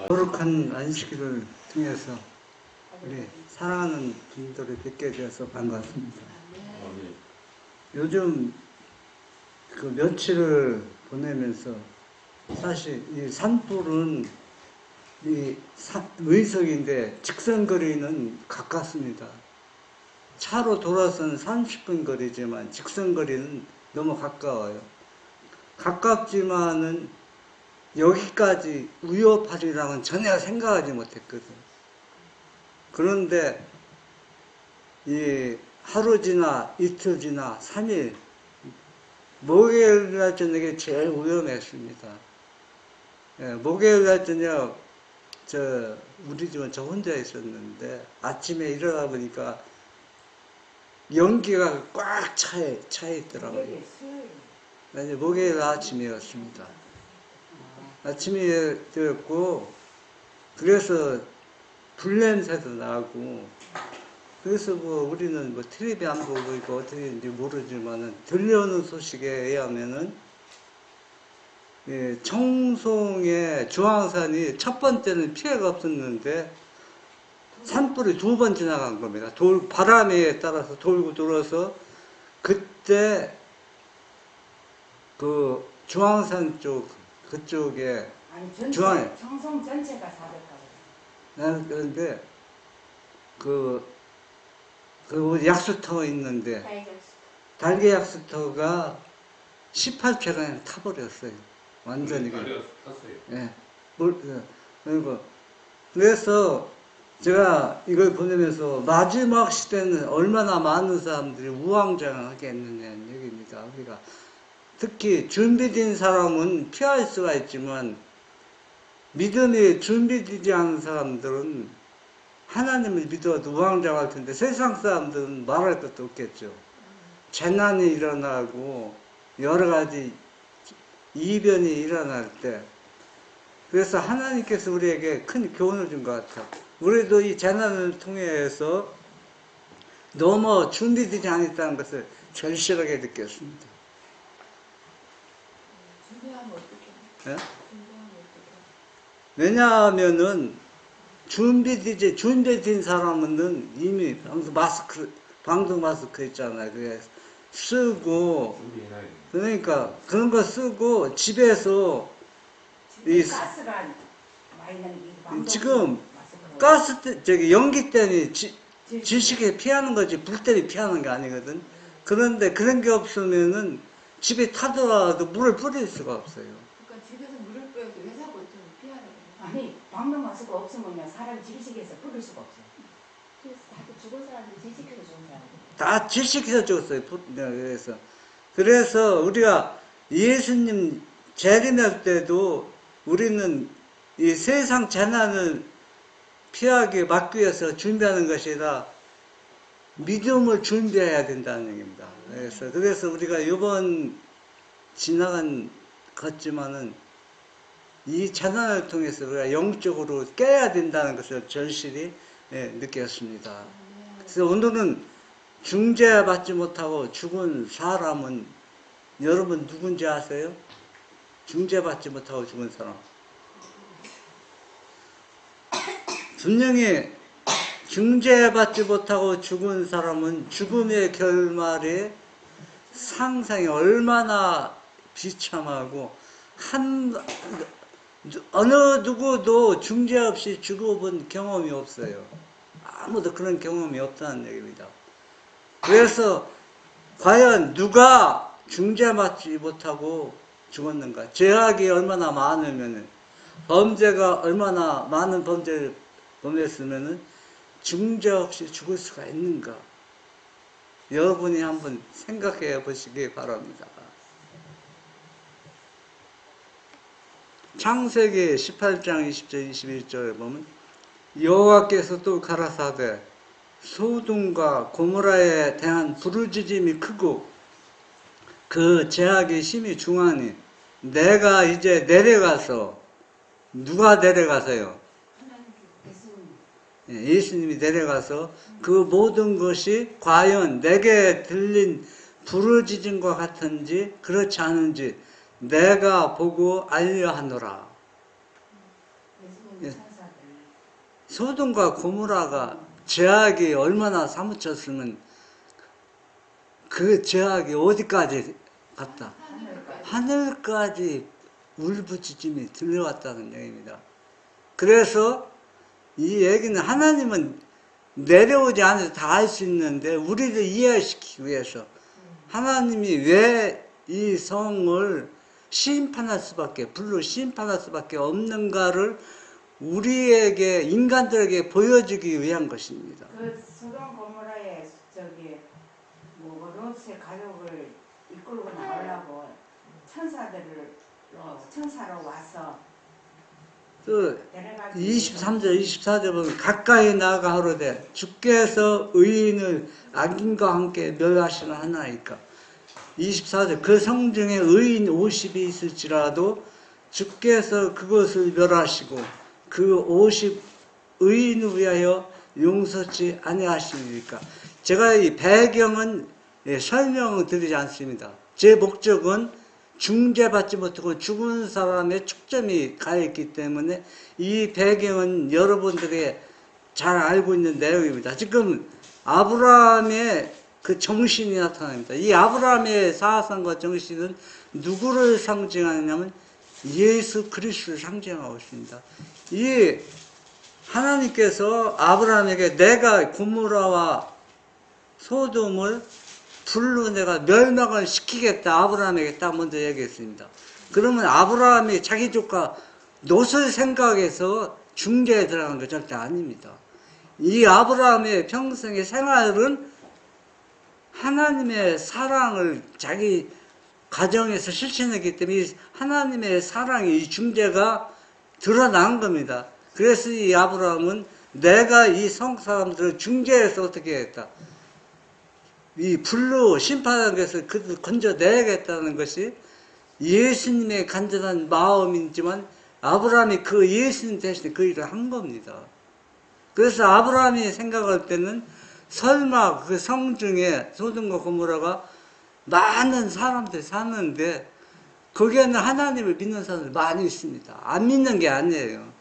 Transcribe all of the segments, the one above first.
거룩한 안식일을 통해서 우리 사랑하는 분들을 뵙게 되어서 반갑습니다. 요즘 그 며칠을 보내면서 사실 이 산불은 이 의석인데 직선거리는 가깝습니다. 차로 돌아서는 30분 거리지만 직선거리는 너무 가까워요. 가깝지만은 여기까지 위협하리라고는 전혀 생각하지 못했거든. 그런데 이 하루 지나 이틀 지나 3일 목요일날 저녁에 제일 위험했습니다. 예, 목요일날 저녁 우리 집은 저 혼자 있었는데 아침에 일어나 보니까 연기가 꽉 차 있더라고요. 목요일 아침이었습니다. 아침이 되었고, 그래서 불냄새도 나고, 그래서 뭐 우리는 뭐 텔레비 안 보고 있고 어떻게인지 모르지만은 들려오는 소식에 의하면은 예, 청송의 주황산이 첫 번째는 피해가 없었는데 산불이 2번 지나간 겁니다. 바람에 따라서 돌고 돌아서 그때 그 주황산 그쪽에 아니 청송 전체가 400가구. 나는 그런데 그 약수터 있는데 달개 약수터가 18km 타버렸어요. 완전히. 탔어요. 예. 그래서 제가 이걸 보내면서 마지막 시대는 얼마나 많은 사람들이 우왕좌왕하게 했느냐는 얘기입니다. 우리가 특히 준비된 사람은 피할 수가 있지만 믿음이 준비되지 않은 사람들은 하나님을 믿어도 우왕좌왕할 텐데 세상 사람들은 말할 것도 없겠죠. 재난이 일어나고 여러 가지 이변이 일어날 때 그래서 하나님께서 우리에게 큰 교훈을 준 것 같아요. 우리도 이 재난을 통해서 너무 준비되지 않았다는 것을 절실하게 느꼈습니다. 준비하면 어떡해? 예? 준비하면 어떡해? 왜냐하면은 준비된 사람은 이미 방송 마스크 있잖아요. 그래서 쓰고 그러니까 그런 거 쓰고 집에서 가스가 많이 나는 지금 가스 연기 때문에 지식에 피하는 거지 불 때문에 피하는 게 아니거든. 그런데 그런 게 없으면은 집에 타더라도 물을 뿌릴 수가 없어요. 그러니까 집에서 물을 뿌려도 회사 보통 피하라고. 아니 방문 마스크 없으면 사람 지식에서 뿌릴 수가 없어요. 그래서 다들 죽은 사람들 지식해서 죽은 사람들. 다 지식해서 죽었어요. 그래서 우리가 예수님 재림할 때도 우리는 이 세상 재난을 막기 위해서 준비하는 것이 아니라 믿음을 준비해야 된다는 얘기입니다. 그래서 우리가 이번 지나간 것지만은 이 재난을 통해서 우리가 영적으로 깨야 된다는 것을 절실히 느꼈습니다. 그래서 오늘은 중재받지 못하고 죽은 사람은 여러분 누군지 아세요? 중재받지 못하고 죽은 사람. 분명히 중재받지 못하고 죽은 사람은 죽음의 결말이 상상이 얼마나 비참하고 어느 누구도 중재 없이 죽어본 경험이 없어요. 아무도 그런 경험이 없다는 얘기입니다. 그래서 과연 누가 중재받지 못하고 죽었는가? 죄악이 얼마나 많으면 범죄가 얼마나 많은 범죄를 범했으면 중재 없이 죽을 수가 있는가? 여러분이 한번 생각해 보시기 바랍니다. 창세기 18장 20절 21절에 보면 여호와께서 또 가라사대 소돔과 고모라에 대한 부르짖음이 크고 그 죄악이 심히 중하니 내가 이제 내려가서 누가 내려가서요? 예수님이 내려가서 그 모든 것이 과연 내게 들린 부르짖음과 같은지 그렇지 않은지 내가 보고 알려하노라. 소돔과 고모라가 죄악이 얼마나 사무쳤으면 그 죄악이 어디까지 갔다? 하늘까지 울부짖음이 들려왔다는 얘기입니다. 그래서 이 얘기는 하나님은 내려오지 않아도 다 알 수 있는데 우리를 이해시키기 위해서 하나님이 왜 이 성을 심판할 수밖에 불로 심판할 수밖에 없는가를 우리에게 인간들에게 보여주기 위한 것입니다. 그 소돔 고모라의 저기 뭐 롯의 가족을 이끌고 나오려고 천사로 와서 또 23절 24절 보면 가까이 나아가 하로되 주께서 의인을 악인과 함께 멸하시는 하나이까. 24절 그 성중에 의인 50이 있을지라도 주께서 그것을 멸하시고 그 50 의인을 위하여 용서치 아니하시니까. 제가 이 배경은 설명을 드리지 않습니다. 제 목적은 중재받지 못하고 죽은 사람의 축점이 가 있기 때문에 이 배경은 여러분들이 잘 알고 있는 내용입니다. 지금 아브라함의 그 정신이 나타납니다. 이 아브라함의 사상과 정신은 누구를 상징하냐면 예수 그리스도를 상징하고 있습니다. 이 하나님께서 아브라함에게 내가 고모라와 소돔을 불로 내가 멸망을 시키겠다 아브라함에게 딱 먼저 얘기했습니다. 그러면 아브라함이 자기 조카 롯을 생각해서 중재에 들어간 거 절대 아닙니다. 이 아브라함의 평생의 생활은 하나님의 사랑을 자기 가정에서 실천했기 때문에 이 하나님의 사랑이 이 중재가 드러난 겁니다. 그래서 이 아브라함은 내가 이 성 사람들을 중재해서 어떻게 했다. 이 불로 심판하는 것을 그들 건져내야겠다는 것이 예수님의 간절한 마음이지만 아브라함이 그 예수님 대신에 그 일을 한 겁니다. 그래서 아브라함이 생각할 때는 설마 그 성중에 소돔과 고모라가 많은 사람들이 사는데 거기에는 하나님을 믿는 사람들이 많이 있습니다. 안 믿는 게 아니에요.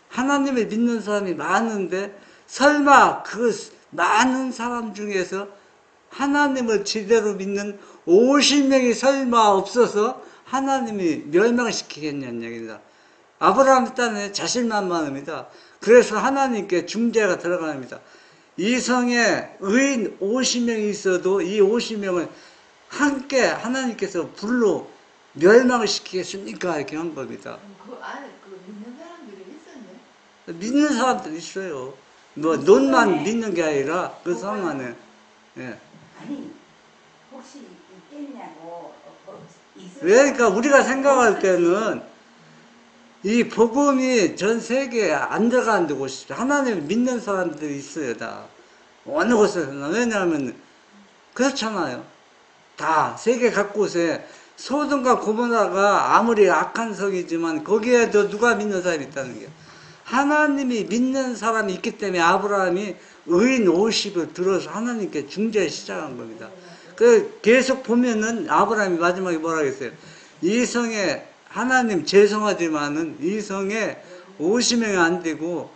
하나님을 믿는 사람이 많은데 설마 그 많은 사람 중에서 하나님을 제대로 믿는 50명이 설마 없어서 하나님이 멸망시키겠냐는 얘기입니다. 아브라함 딴에 자신만만합니다. 그래서 하나님께 중재가 들어갑니다. 이 성에 의인 50명이 있어도 이 50명을 함께 하나님께서 불로 멸망을 시키겠습니까? 이렇게 한 겁니다. 그 안에 그 믿는 사람들이 있었네. 믿는 사람들 있어요. 뭐 논만 믿는 게 아니라 그 성 안에. 예. 아니 혹시 있겠냐고 그러니까 우리가 생각할 때는 이 복음이 전 세계에 안 들어가는 곳이죠. 하나님을 믿는 사람들이 있어요, 다. 어느 곳에서나. 왜냐하면, 그렇잖아요. 다, 세계 각곳에 소돔과 고모라가 아무리 악한 성이지만 거기에도 누가 믿는 사람이 있다는 게. 하나님이 믿는 사람이 있기 때문에 아브라함이 의인 50을 들어서 하나님께 중재를 시작한 겁니다. 그 계속 보면은 아브라함이 마지막에 뭐라 그랬어요? 이 성에 하나님 죄송하지만은 이 성에 50명이 안 되고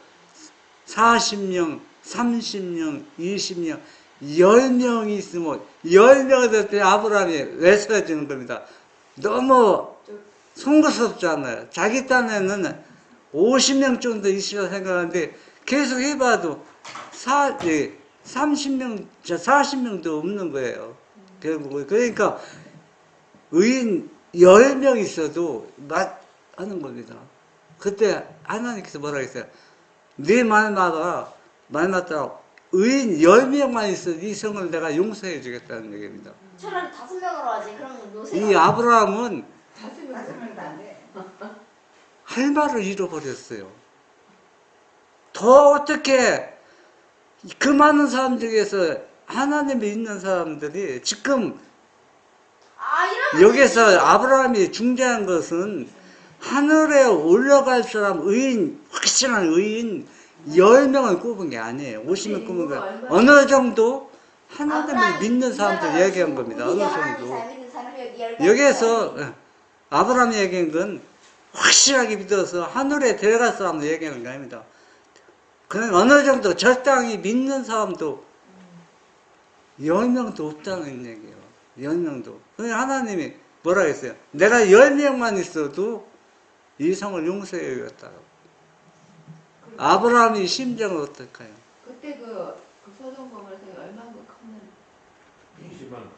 40명, 30명, 20명, 10명이 있으면 10명이 될 때 아브라함이 외쳐지는 겁니다. 너무 송구스럽잖아요. 자기 딴에는 50명 정도 있으려 생각하는데 계속 해봐도 30명, 40명도 없는 거예요. 결국 그러니까 의인 10명 있어도 하는 겁니다. 그때 하나님께서 뭐라 했어요? 네 말마다 의인 10명만 있어도 이 성을 내가 용서해 주겠다는 얘기입니다. 차라리 5명으로 하지. 그러면 요새 이 아브라함은 5명도 안 돼. 할 말을 잃어버렸어요. 더 어떻게 그 많은 사람 중에서 하나님이 있는 사람들이 지금 여기서 아브라함이 중재한 것은 하늘에 올라갈 사람 의인, 확실한 의인 10명을 꼽은 게 아니에요. 50명 꼽은 거 어느 정도 하나님을 믿는 사람들 얘기한 겁니다. 어느 정도. 여기에서 아브라함이 얘기한 건 확실하게 믿어서 하늘에 데려갈 사람을 얘기하는 거 아닙니다. 그냥 어느 정도 적당히 믿는 사람도 10명도 없다는 얘기예요. 10명도. 그러니까 하나님이 뭐라 했어요? 내가 10명만 있어도 이 성을 용서해 주겠다고. 아브라함이 심정을 어떡해요? 그때 그 소돔 고모라에서 얼마나 컸는데 20만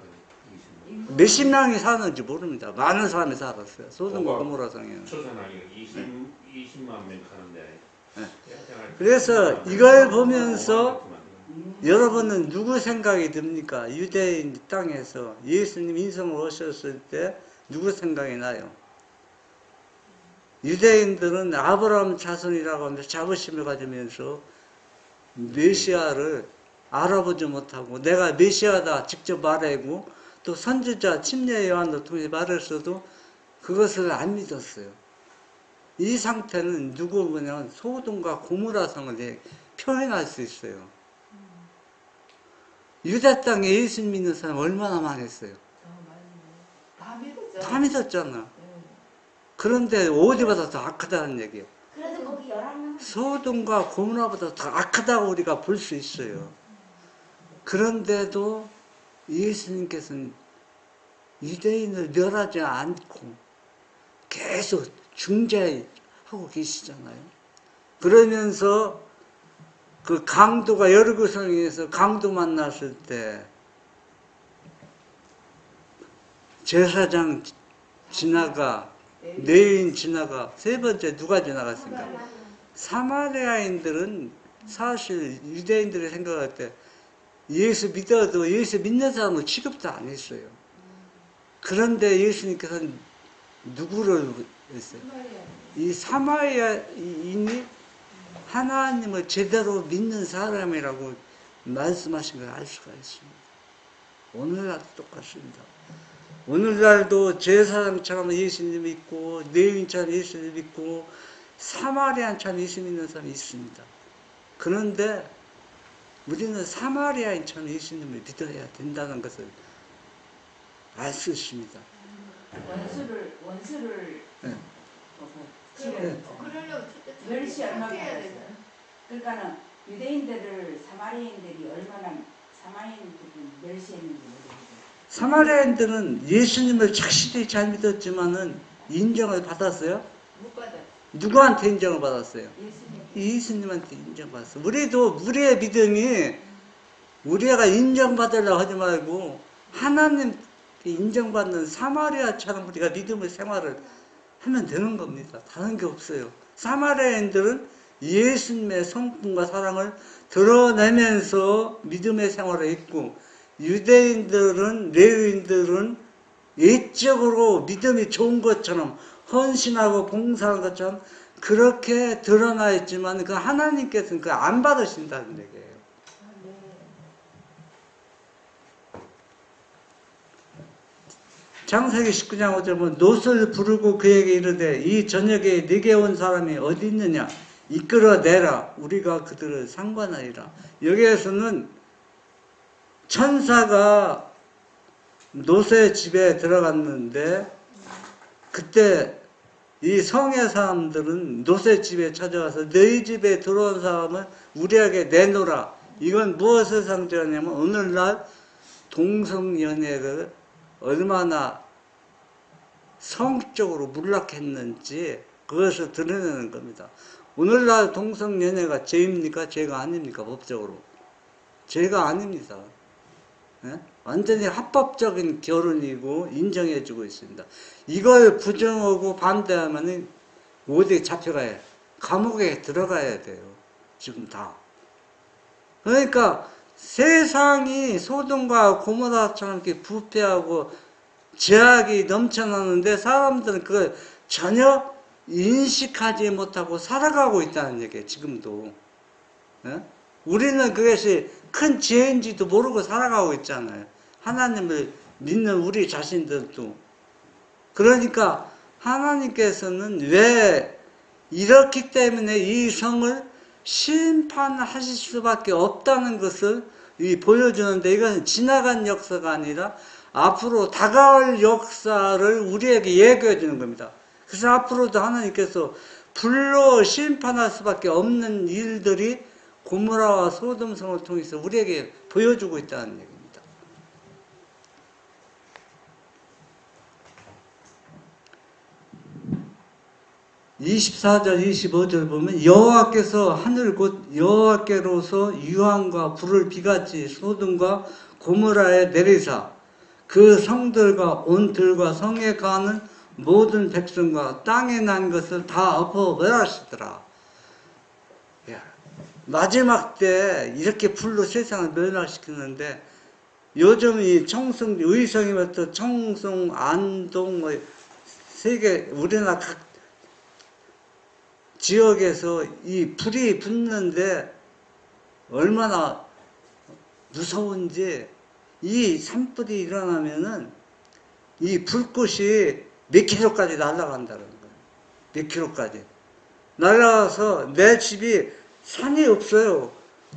몇십 명이 사는지 모릅니다. 많은 사람이 살았어요. 소돔과 고모라 성에는. 초선하기가 20만 명 가는데. 네. 그래서 이걸 보면서 여러분은 누구 생각이 듭니까? 유대인 땅에서 예수님 인성을 오셨을 때 누구 생각이 나요? 유대인들은 아브라함 자손이라고 하면서 자부심을 가지면서 메시아를 알아보지 못하고 내가 메시아다 직접 말하고 또 선지자 침례 요한도 통해 말했어도 그것을 안 믿었어요. 이 상태는 누구 보면 소돔과 고모라 성을 표현할 수 있어요. 유대 땅에 예수 믿는 사람 얼마나 많았어요? 다 믿었죠. 다 믿었잖아. 그런데 어디보다 더 악하다는 얘기예요. 그래도 거기 11명 소돔과 고모라보다 더 악하다고 우리가 볼 수 있어요. 그런데도 예수님께서는 유대인을 멸하지 않고 계속 중재하고 계시잖아요. 그러면서 그 강도가 여리고성에서 강도 만났을 때 제사장 지나가 레위인 지나가 세 번째 누가 지나갔습니까? 사마리아인들은 사실 유대인들이 생각할 때 예수 믿어도 예수 믿는 사람을 취급도 안 했어요. 그런데 예수님께서는 누구를 했어요? 이 사마리아인이 하나님을 제대로 믿는 사람이라고 말씀하신 걸 알 수가 있습니다. 오늘날도 똑같습니다. 오늘날도 제사장처럼 예수님 믿고 레위인처럼 예수님 믿고 사마리아인처럼 예수 믿는 사람이 있습니다. 그런데 우리는 사마리아인처럼 예수님을 믿어야 된다는 것을 알 수 있습니다. 원수를 네. 그러려고 멸시 얼마나 해야 받았어요. 되잖아. 그러니까는 유대인들을 사마리아인들이 얼마나 사마리아인들을 멸시했는지 모르겠어요. 사마리아인들은 예수님을 착실히 잘 믿었지만은 인정을 받았어요? 못 받아. 누구한테 인정을 받았어요? 예수님. 예수님한테 인정받았어요. 우리도 우리의 믿음이 우리가 인정받으려고 하지 말고 하나님께 인정받는 사마리아처럼 우리가 믿음의 생활을 하면 되는 겁니다. 다른 게 없어요. 사마리아인들은 예수님의 성품과 사랑을 드러내면서 믿음의 생활을 했고 유대인들은 레위인들은 예적으로 믿음이 좋은 것처럼 헌신하고 봉사하는 것처럼 그렇게 드러나 있지만 그 하나님께서는 그 안 받으신다는 얘기예요. 창세기 19장 5절 보면 롯을 부르고 그에게 이르되 이 저녁에 네게 온 사람이 어디 있느냐 이끌어내라 우리가 그들을 상관하리라. 여기에서는 천사가 롯의 집에 들어갔는데 그때 이 성의 사람들은 롯의 집에 찾아가서 너희 집에 들어온 사람을 우리에게 내놓으라. 이건 무엇을 상징하냐면 오늘날 동성연애를 얼마나 성적으로 문락했는지 그것을 드러내는 겁니다. 오늘날 동성연애가 죄입니까? 죄가 아닙니까? 법적으로. 죄가 아닙니다. 예? 완전히 합법적인 결혼이고 인정해주고 있습니다. 이걸 부정하고 반대하면 어디에 잡혀가야 해요? 감옥에 들어가야 돼요. 지금 다. 그러니까 세상이 소돔과 고모라처럼 이렇게 부패하고 죄악이 넘쳐나는데 사람들은 그걸 전혀 인식하지 못하고 살아가고 있다는 얘기예요. 지금도. 예? 우리는 그것이 큰 지혜인지도 모르고 살아가고 있잖아요. 하나님을 믿는 우리 자신들도. 그러니까 하나님께서는 왜 이렇기 때문에 이 성을 심판하실 수밖에 없다는 것을 보여주는데, 이건 지나간 역사가 아니라 앞으로 다가올 역사를 우리에게 얘기해 주는 겁니다. 그래서 앞으로도 하나님께서 불로 심판할 수밖에 없는 일들이 고모라와 소돔성을 통해서 우리에게 보여주고 있다는 얘기입니다. 24절 25절 보면 여호와께서 하늘 곧 여호와께로서 유황과 불을 비같이 소돔과 고모라에 내리사 그 성들과 온 들과 성에 가는 모든 백성과 땅에 난 것을 다 엎어 멸하시더라. 마지막 때 이렇게 불로 세상을 멸망시키는데, 요즘 이 청송, 의성이부터 청송, 안동, 세계, 우리나라 각 지역에서 이 불이 붙는데 얼마나 무서운지, 이 산불이 일어나면은 이 불꽃이 몇 킬로까지 날아간다는 거예요. 몇 킬로까지. 날아가서 내 집이 산이 없어요.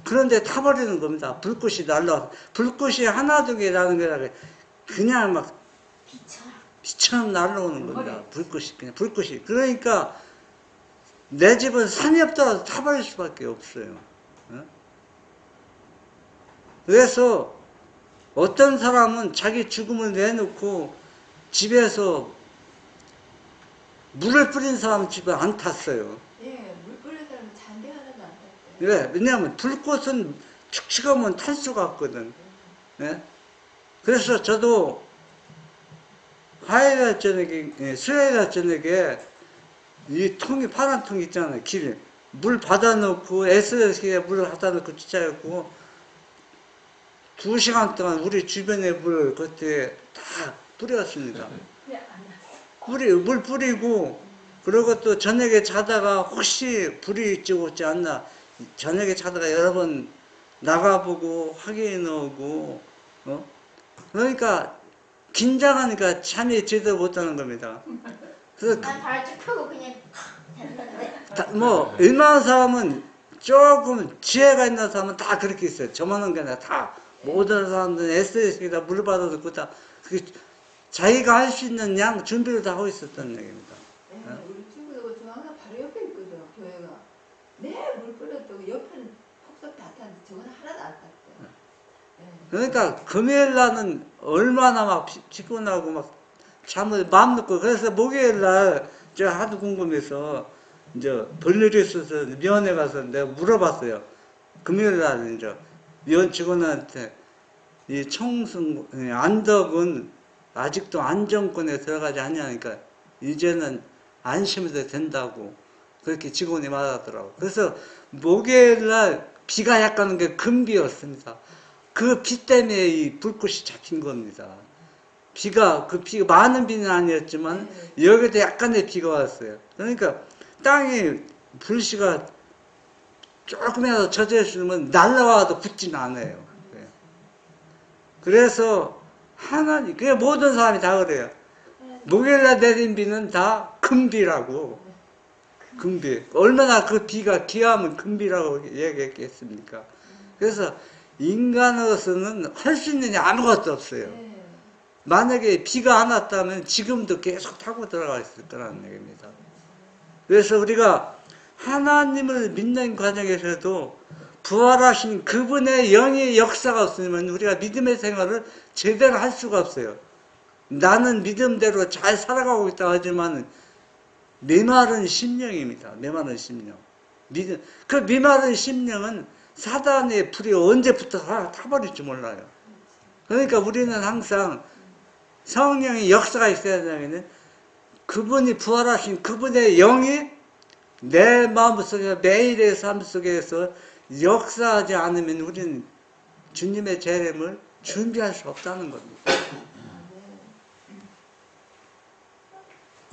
그런데 타버리는 겁니다. 불꽃이 날라와서. 불꽃이 하나 두 개 나는 게 아니라 그냥 막 비처럼 날아오는 겁니다. 불꽃이, 그냥 불꽃이. 그러니까 내 집은 산이 없더라도 타버릴 수밖에 없어요. 그래서 어떤 사람은 자기 죽음을 내놓고 집에서 물을 뿌린 사람 집에 안 탔어요. 예, 물 뿌린 사람은 잔디 하나도 안 탔어요. 왜? 왜냐하면 불꽃은 축축하면 탈 수가 없거든. 예? 그래서 저도 화요일 저녁에, 수요일 저녁에 이 통이, 파란 통 있잖아요. 길에. 물 받아놓고, SS기에 물을 받아놓고 주차했고, 2시간 동안 우리 주변에 물 그때 다 뿌렸습니다. 물 뿌리고, 그리고 또 저녁에 자다가 혹시 불이 찍었지 않나, 저녁에 자다가 여러 번 나가보고 확인하고, 그러니까 긴장하니까 잠이 제대로 못 자는 겁니다. 그래서 발쭉 펴고 그냥 됐는데. 뭐 웬만한 사람은 조금 지혜가 있는 사람은 다 그렇게 있어요. 저만한 게 아니라 다 모든 사람들은 SS기다 물 받아서 그다 자기가 할 수 있는 양 준비를 다 하고 있었다는 얘기입니다. 예, 우리 친구도 저 항상 바로 옆에 있거든, 교회가. 네, 물 뿌렸다고 옆에는 폭삭 다 탔는데 저거는 하나도 안 탔어요. 예. 그러니까 금요일 날은 얼마나 막 피곤하고 막 잠을 마음 놓고, 그래서 목요일 날 제가 하도 궁금해서 이제 볼일이 있어서 면회 가서 내가 물어봤어요. 금요일 날 이제 면 직원한테 이 청승 안덕은 아직도 안정권에 들어가지 않냐니까 이제는 안심해도 된다고 그렇게 직원이 말하더라고. 그래서 목요일 날 비가 약간 온 게 금비였습니다. 그 비 때문에 이 불꽃이 잡힌 겁니다. 비가 많은 비는 아니었지만 여기도 약간의 비가 왔어요. 그러니까 땅에 불씨가 조금이라도 젖어 있으면 날라와도 붙지는 않아요. 그래서 하나님, 그게 모든 사람이 다 그래요. 목요일날 내린 비는 다 금비라고. 금비. 얼마나 그 비가 귀하면 금비라고 얘기했겠습니까? 그래서 인간으로서는 할 수 있는 게 아무것도 없어요. 만약에 비가 안 왔다면 지금도 계속 타고 들어가 있을 거라는 얘기입니다. 그래서 우리가 하나님을 믿는 과정에서도 부활하신 그분의 영의 역사가 없으면 우리가 믿음의 생활을 제대로 할 수가 없어요. 나는 믿음대로 잘 살아가고 있다 하지만 메마른 심령입니다. 메마른 심령. 그 메마른 심령은 사단의 불이 언제부터 타버릴지 몰라요. 그러니까 우리는 항상 성령의 역사가 있어야 되면 그분이 부활하신 그분의 영이 내 마음속에 매일의 삶 속에서 역사하지 않으면 우리는 주님의 재림을 준비할 수 없다는 겁니다.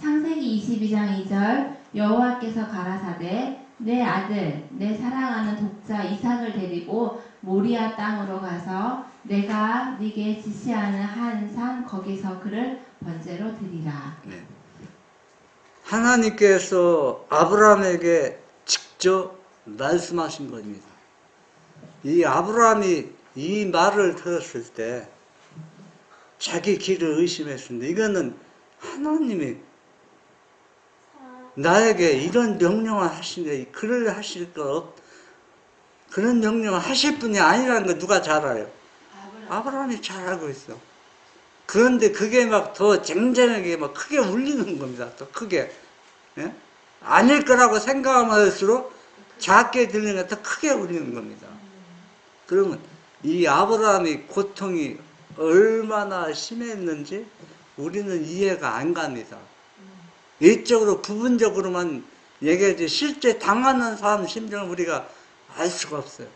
창세기 22장 2절 여호와께서 가라사대 내 아들 내 사랑하는 독자 이삭을 데리고 모리아 땅으로 가서 내가 네게 지시하는 한 산 거기서 그를 번제로 드리라. 네. 하나님께서 아브라함에게 직접 말씀하신 겁니다. 이 아브라함이 이 말을 들었을 때 자기 길을 의심했습니다. 이거는 하나님이 나에게 이런 명령을 하시는데 그를 하실 그런 명령을 하실 분이 아니라는 거 누가 잘 알아요? 아브라함이 잘 알고 있어. 그런데 그게 막 더 쟁쟁하게 막 크게 울리는 겁니다. 더 크게. 예? 아닐 거라고 생각하면 할수록 작게 들리는 게 더 크게 울리는 겁니다. 그러면 이 아브라함의 고통이 얼마나 심했는지 우리는 이해가 안 갑니다. 일적으로 부분적으로만 얘기하지 실제 당하는 사람 심정을 우리가 알 수가 없어요.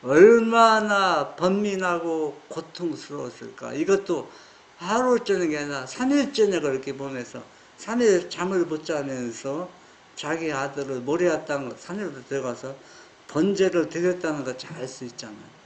얼마나 번민하고 고통스러웠을까. 이것도 하루 저녁이 아니라 3일 저녁을 이렇게 보면서 3일 잠을 못 자면서 자기 아들을 모리아 땅 산으로 들어가서 번제를 드렸다는 거 잘 알 수 있잖아요.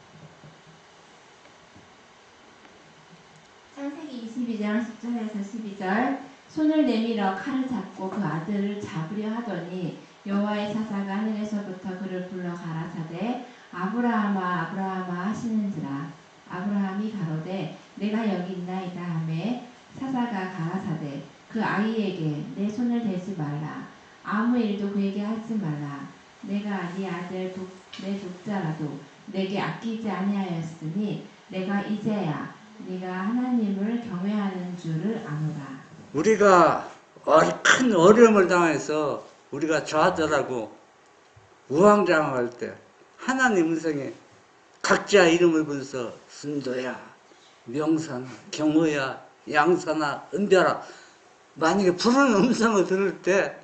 창세기 22장 10절에서 12절 손을 내밀어 칼을 잡고 그 아들을 잡으려 하더니 여호와의 사사가 하늘에서부터 그를 불러 가라사대 아브라함아 아브라함아 하시는지라. 아브라함이 가로되 내가 여기 있나이다 하매 사사가 가라사대 그 아이에게 내 손을 대지 말라. 아무 일도 그에게 하지 말라. 내가 네 아들 내 독자라도 내게 아끼지 아니하였으니 내가 이제야 네가 하나님을 경외하는 줄을 아노라. 우리가 큰 어려움을 당해서 우리가 저 아들하고 우왕좌왕할 때 하나님 음성에 각자 이름을 부르서 순도야, 명사나, 경호야, 양사나, 은별아 만약에 부르는 음성을 들을 때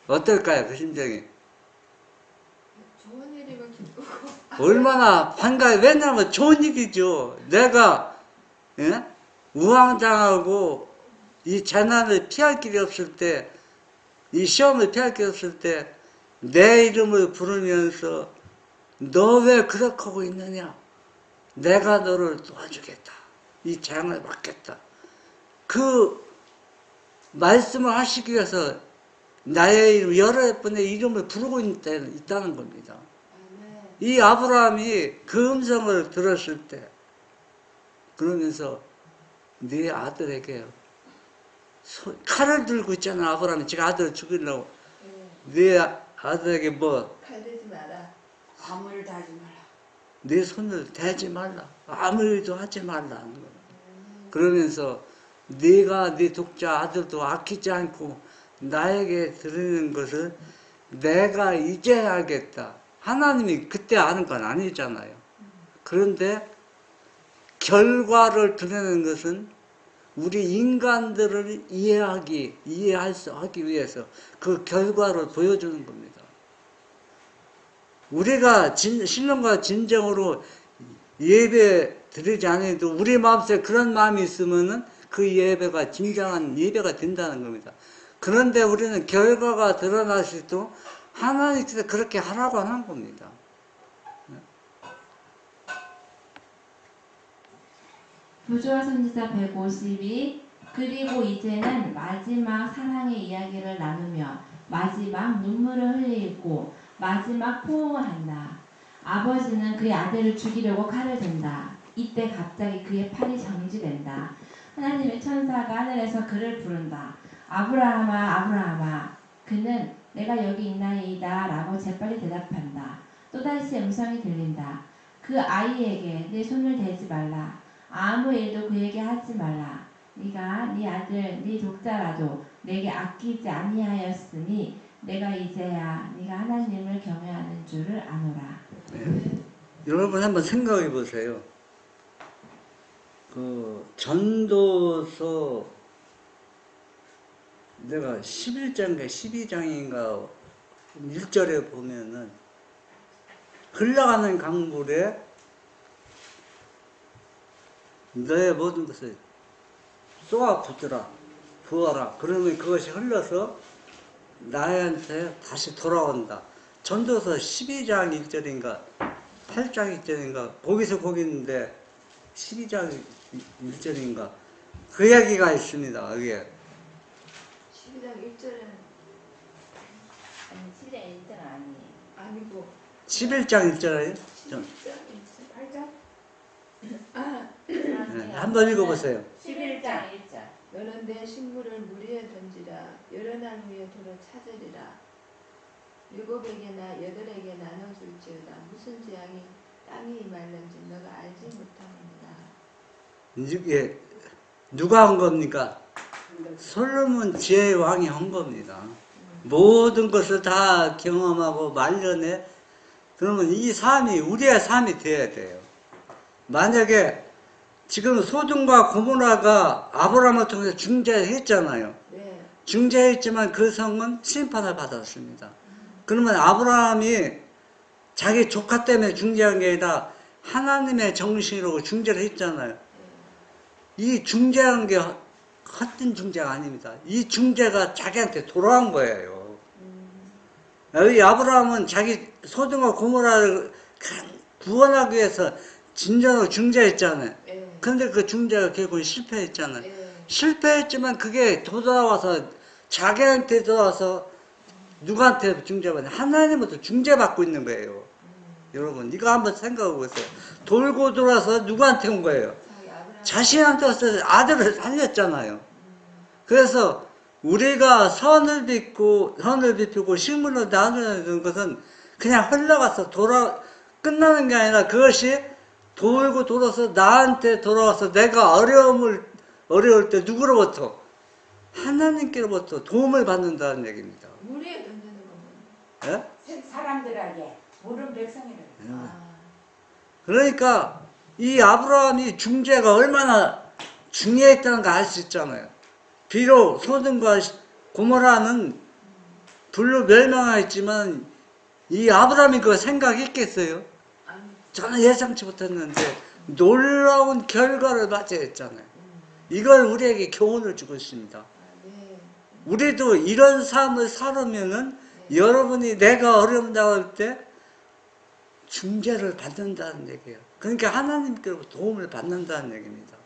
어떨까요? 그 심정이 좋은 일이면 기쁘고 얼마나 반가워요. 왜냐하면 좋은 일이죠. 내가 우왕좌왕하고 이 재난을 피할 길이 없을 때, 이 시험을 피할 길이 없을 때 내 이름을 부르면서 너 왜 그렇게 하고 있느냐? 내가 너를 도와주겠다. 이 재앙을 막겠다. 그 말씀을 하시기 위해서 나의 이름, 여러 분의 이름을 부르고 있다는 겁니다. 이 아브라함이 그 음성을 들었을 때 그러면서 네 아들에게 칼을 들고 있잖아. 아브라함이 지가 아들을 죽이려고. 네 아들에게 뭐 칼 대지 마라. 아무 일도 하지 말라. 네 손을 대지 말라. 아무 일도 하지 말라는 거야. 그러면서 네가 네 독자 아들도 아끼지 않고 나에게 드리는 것을 내가 이제 알겠다. 하나님이 그때 아는 건 아니잖아요. 그런데 결과를 드러내는 것은 우리 인간들을 하기 위해서 그 결과를 보여주는 겁니다. 우리가 신령과 진정으로 예배 드리지 않아도 우리 마음속에 그런 마음이 있으면은 그 예배가 진정한 예배가 된다는 겁니다. 그런데 우리는 결과가 드러났을 때 하나님께서 그렇게 하라고 하는 겁니다. 부조와 선지자 152 그리고 이제는 마지막 사랑의 이야기를 나누며 마지막 눈물을 흘리고 마지막 포옹을 한다. 아버지는 그의 아들을 죽이려고 칼을 든다. 이때 갑자기 그의 팔이 정지된다. 하나님의 천사가 하늘에서 그를 부른다. 아브라함아 아브라함아. 그는 내가 여기 있나이다 라고 재빨리 대답한다. 또다시 음성이 들린다. 그 아이에게 내 손을 대지 말라. 아무 일도 그에게 하지 말라. 네가 네 아들 네 독자라도 내게 아끼지 아니하였으니 내가 이제야 네가 하나님을 경외하는 줄을 아노라. 네. 여러분 한번 생각해 보세요. 그 전도서 내가 11장인가 12장인가 1절에 보면은 흘러가는 강물에 너의 모든 것을 쏘아 부으라. 부어라. 그러면 그것이 흘러서 나한테 다시 돌아온다. 전도서 12장 1절인가 8장 1절인가 거기서 거기 있는데 12장 1절인가 그 이야기가 있습니다. 이게 12장 1절에는 아니 7장 1장 아니에요. 아니고 11장 1절이에요? 12장 8장? 아, 네, 한번 읽어보세요. 11장 1절. 너는 내 식물을 무리에 던지라. 여러 날 후에 도로 찾으리라. 7에게나 8에게 나눠줄지어다. 무슨 재앙이 땅이 말른지 너가 알지 못하느니라. 이게 누가 한 겁니까? 솔로몬 지혜의 왕이 한 겁니다. 모든 것을 다 경험하고 말년에 그러면 이 삶이 우리의 삶이 되어야 돼요. 만약에 지금 소돔과 고모라가 아브라함을 통해서 중재했잖아요. 네. 중재했지만 그 성은 심판을 받았습니다. 그러면 아브라함이 자기 조카 때문에 중재한 게 아니라 하나님의 정신으로 중재를 했잖아요. 이 중재한 게 헛된 중재가 아닙니다. 이 중재가 자기한테 돌아온 거예요. 이 아브라함은 자기 소돔과 고모라를 구원하기 위해서 진정으로 중재했잖아요. 네. 근데 그 중재가 결국 실패했잖아요. 네. 실패했지만 그게 돌아와서 자기한테 돌아와서 누구한테 중재받냐? 하나님부터 중재받고 있는 거예요. 여러분 이거 한번 생각해 보세요. 돌고 돌아서 누구한테 온 거예요? 자신한테 와서 아들을 살렸잖아요. 그래서 우리가 선을 베푸고 식물을 나누는 것은 그냥 흘러가서 끝나는 게 아니라 그것이 돌고 돌아서 나한테 돌아와서 내가 어려울 때 누구로부터? 하나님께로부터 도움을 받는다는 얘기입니다. 무리에 던지는 건 예? 사람들에게 모든 백성이라고. 그러니까 이 아브라함이 중재가 얼마나 중요했다는 걸 알 수 있잖아요. 비록 소돔과 고모라는 불로 멸망했지만 이 아브라함이 그거 생각했겠어요? 저는 예상치 못했는데 놀라운 결과를 맞이했잖아요. 이걸 우리에게 교훈을 주고 있습니다. 우리도 이런 삶을 살으면은 여러분이 내가 어려움 당할 때 중재를 받는다는 얘기예요. 그러니까 하나님께로부터 도움을 받는다는 얘기입니다.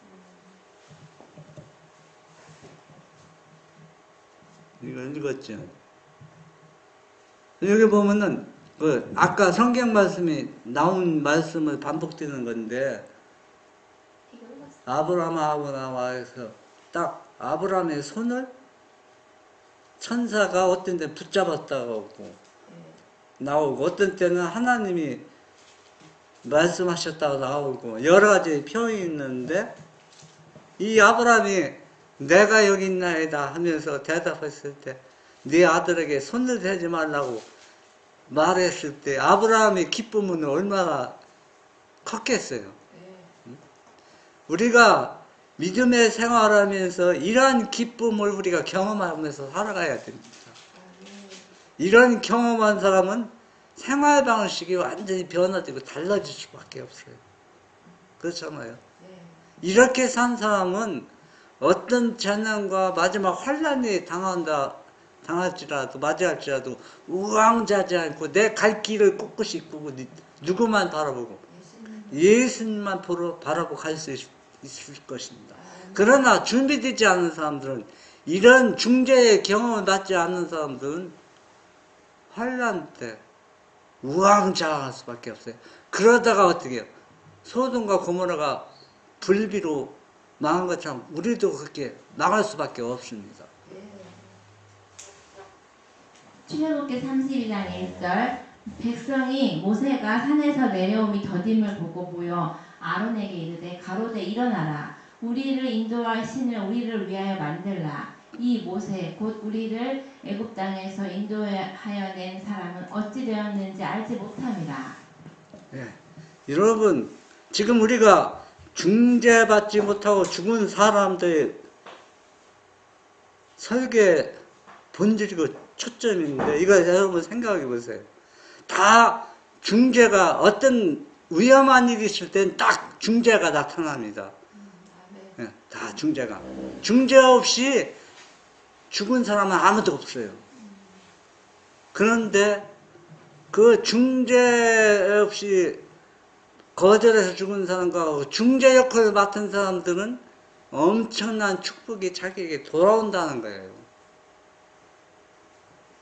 이거 읽었죠? 여기 보면은 그 아까 성경 말씀이 나온 말씀을 반복되는 건데 아브라함하고 나와서 딱 아브라함의 손을 천사가 어떤 때 붙잡았다고 나오고 어떤 때는 하나님이 말씀하셨다고 나오고 여러 가지 표현이 있는데 이 아브라함이 내가 여기 있나이다 하면서 대답했을 때 네 아들에게 손을 대지 말라고 말했을 때 아브라함의 기쁨은 얼마나 컸겠어요. 우리가 믿음의 생활하면서 이러한 기쁨을 우리가 경험하면서 살아가야 됩니다. 이런 경험한 사람은 생활 방식이 완전히 변화되고 달라질 수밖에 없어요. 그렇잖아요. 이렇게 산 사람은 어떤 재난과 마지막 환난이 당할지라도 맞이할지라도 우왕좌지 않고 내 갈 길을 꿋꿋이 꾸고 누구만 바라보고 예수님만 바라보고 갈 수 있을 것입니다. 그러나 준비되지 않은 사람들은 이런 중재의 경험을 받지 않는 사람들은 환난 때 우왕좌왕할 수밖에 없어요. 그러다가 어떻게 해요? 소돔과 고모라가 불비로 망한 것처럼 우리도 그렇게 망할 수밖에 없습니다. 출애굽기 32장 1절 백성이 모세가 산에서 내려옴이 더딤을 보고 보여 아론에게 이르되 가로되 일어나라 우리를 인도할 신을 우리를 위하여 만들라 이 모세 곧 우리를 애굽 땅에서 인도하여 낸 사람은 어찌 되었는지 알지 못함이라. 예. 여러분 지금 우리가 중재받지 못하고 죽은 사람들의 설계 본질이고 초점인데 이거 여러분 생각해 보세요. 다 중재가 어떤 위험한 일이 있을 땐 딱 중재가 나타납니다. 예, 다 중재가. 중재 없이 죽은 사람은 아무도 없어요. 그런데 그 중재 없이 거절해서 죽은 사람과 중재 역할을 맡은 사람들은 엄청난 축복이 자기에게 돌아온다는 거예요.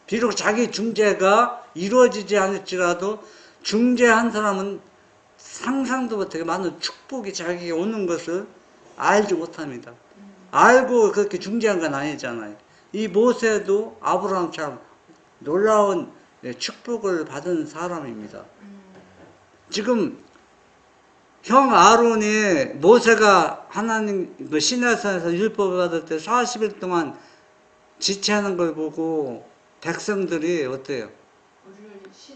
비록 자기 중재가 이루어지지 않을지라도 중재한 사람은 상상도 못하게 많은 축복이 자기에게 오는 것을 알지 못합니다. 알고 그렇게 중재한 건 아니잖아요. 이 모세도 아브라함처럼 놀라운 축복을 받은 사람입니다. 지금 형 아론이 모세가 하나님 그 시내산에서 율법을 받을 때 40일 동안 지체하는 걸 보고 백성들이 어때요?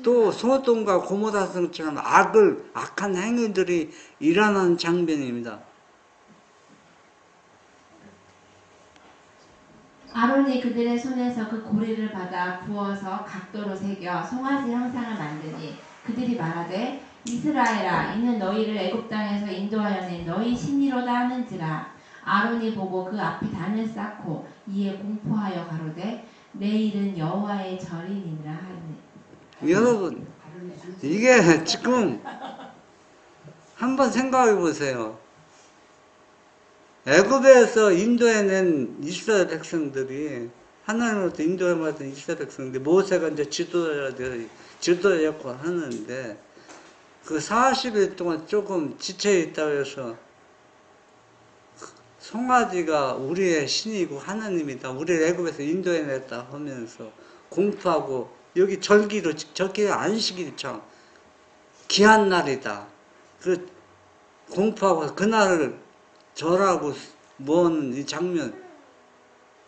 또 소돔과 고모라성처럼 악한 행위들이 일어나는 장면입니다. 아론이 그들의 손에서 그 고리를 받아 부어서 각도로 새겨 송아지 형상을 만드니 그들이 말하되 이스라엘아 이는 너희를 애굽 땅에서 인도하여 낸 너희 신이로다 하는지라. 아론이 보고 그 앞에 단을 쌓고 이에 공포하여 가로되 내일은 여호와의 절이니라 하니. 여러분 이게 지금 한번 생각해 보세요. 애굽에서 인도해낸 이스라엘 백성들이 하나님으로부터 인도해받은 이스라엘 백성들이 모세가 이제 지도 역할을 하는데 그 40일 동안 조금 지쳐 있다고 해서 송아지가 우리의 신이고 하나님이다. 우리를 애굽에서 인도해냈다 하면서 공포하고 여기 절기로 안식일처럼 귀한 날이다. 그 공포하고 그날을 절하고 모으는 이 장면,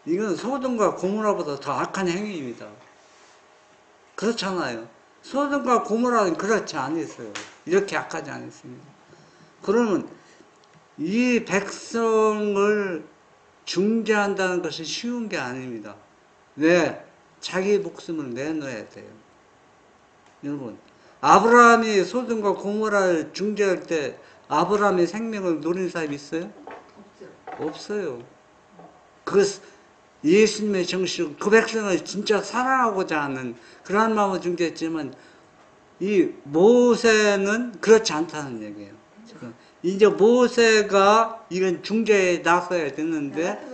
이건 소돔과 고모라보다 더 악한 행위입니다. 그렇잖아요. 소돔과 고모라는 그렇지 않았어요. 이렇게 악하지 않았습니다. 그러면 이 백성을 중재한다는 것이 쉬운 게 아닙니다. 왜? 자기 목숨을 내놓아야 돼요. 여러분, 아브라함이 소돔과 고모라를 중재할 때 아브라함의 생명을 노린 사람이 있어요? 없어요. 그 예수님의 정신, 그 백성을 진짜 사랑하고자 하는 그러한 마음을 중재했지만 이 모세는 그렇지 않다는 얘기예요. 지금 이제 모세가 이건 중재에 나서야 되는데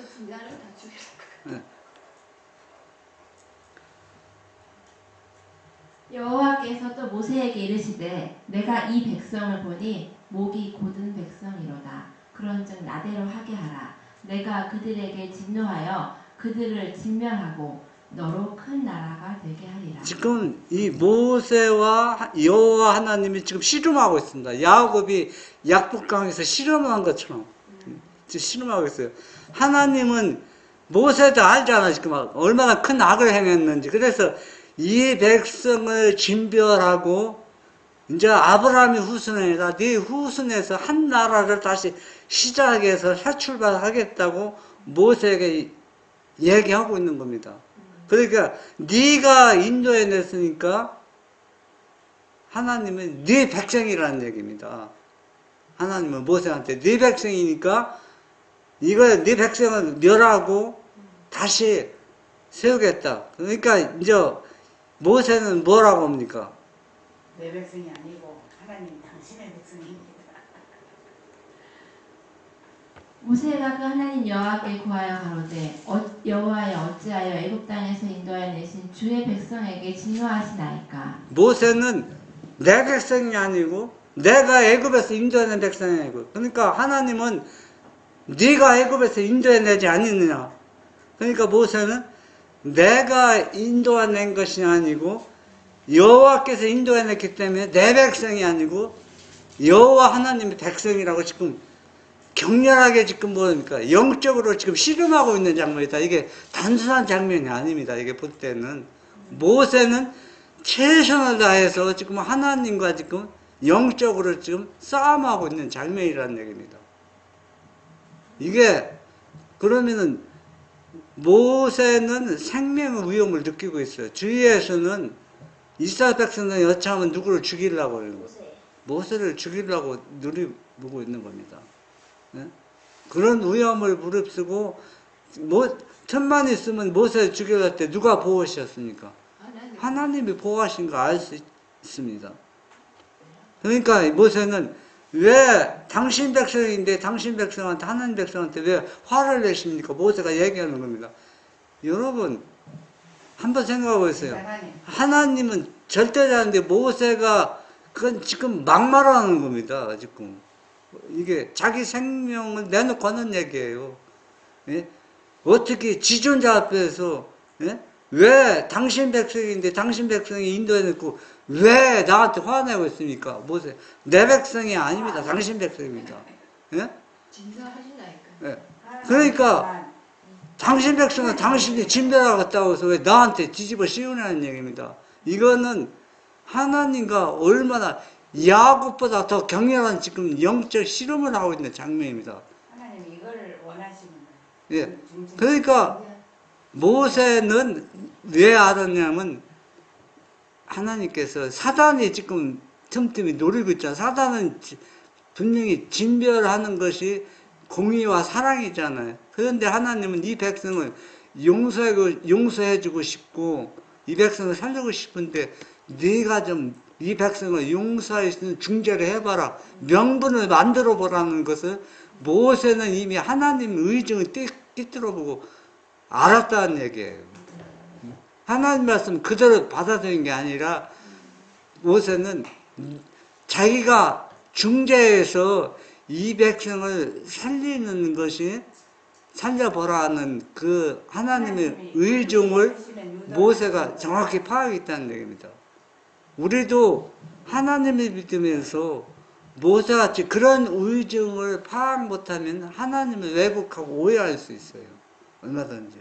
여호와께서 또 모세에게 이르시되 내가 이 백성을 보니 목이 곧은 백성이로다. 그런즉 나대로 하게 하라. 내가 그들에게 진노하여 그들을 진멸하고 너로 큰 나라가 되게 하리라. 지금 이 모세와 여호와 하나님이 지금 씨름하고 있습니다. 야곱이 약북강에서 씨름한 것처럼 지금 씨름하고 있어요. 하나님은 모세도 알잖아. 지금 얼마나 큰 악을 행했는지. 그래서 이 백성을 진별하고 이제 아브라함이 후손이다. 네 후손에서 한 나라를 다시 시작해서 새 출발하겠다고 모세에게 얘기하고 있는 겁니다. 그러니까 네가 인도해냈으니까 하나님은 네 백성이라는 얘기입니다. 하나님은 모세한테 네 백성이니까 이거 네 백성을 멸하고 다시 세우겠다. 그러니까 이제 모세는 뭐라고 합니까? 내 백성이 아니고 하나님 당신의 백성입니다. 모세가 그 하나님 여호와께 구하여 가로되 여호와여 어찌하여 애굽 땅에서 인도하여 내신 주의 백성에게 진노하시나이까. 모세는 내 백성이 아니고 내가 애굽에서 인도해낸 백성이 아니고, 그러니까 하나님은 네가 애굽에서 인도해내지 않느냐. 그러니까 모세는 내가 인도해낸 것이 아니고 여호와께서 인도해냈기 때문에 내 백성이 아니고 여호와 하나님의 백성이라고 지금 격렬하게 지금 뭐니까 영적으로 지금 씨름하고 있는 장면이다. 이게 단순한 장면이 아닙니다. 이게 볼 때는 모세는 최선을 다해서 지금 하나님과 지금 영적으로 지금 싸움하고 있는 장면이라는 얘기입니다. 이게 그러면은 모세는 생명의 위험을 느끼고 있어요. 주위에서는 이스라엘 백성은 여차하면 누구를 죽이려고 그러는 거예요. 모세를 죽이려고 누리보고 있는 겁니다. 네? 그런 위험을 무릅쓰고 틈만 있으면 모세 죽여갈 때 누가 보호하셨습니까? 하나님. 하나님이 보호하신 거 알 수 있습니다. 그러니까 모세는 왜 당신 백성인데 당신 백성한테 하나님 백성한테 왜 화를 내십니까? 모세가 얘기하는 겁니다. 여러분 한번 생각해 보세요. 하나님은 절대자인데 모세가 그건 지금 막말하는 겁니다. 지금 이게 자기 생명을 내놓고 하는 얘기예요. 예? 어떻게 지존자 앞에서 예? 왜 당신 백성인데 당신 백성이 인도해놓고 왜 나한테 화내고 있습니까? 모세 내 백성이 아닙니다. 당신 백성입니다. 예? 진사하시나니까. 예. 그러니까 당신 백성은 당신이 진멸하겠다고 해서 왜 나한테 뒤집어 씌우냐는 얘기입니다. 이거는 하나님과 얼마나 야곱보다 더 격렬한 지금 영적 실험을 하고 있는 장면입니다. 하나님이 이걸 원하시는 거예요. 예. 그러니까 모세는 왜 알았냐면 하나님께서 사단이 지금 틈틈이 노리고 있잖아요. 사단은 분명히 진멸하는 것이 공의와 사랑이잖아요. 그런데 하나님은 이 백성을 용서해주고 싶고 이 백성을 살리고 싶은데 네가 좀 이 백성을 용서할 수 있는 중재를 해봐라. 명분을 만들어 보라는 것을 모세는 이미 하나님 의중을 띠들어보고 알았다는 얘기예요. 하나님 말씀 그대로 받아들인 게 아니라 모세는 자기가 중재해서 이 백성을 살리는 것이 살려보라는 그 하나님의 의중을 모세가 정확히 파악했다는 얘기입니다. 우리도 하나님을 믿으면서 모세같이 그런 의중을 파악 못하면 하나님을 왜곡하고 오해할 수 있어요. 얼마든지.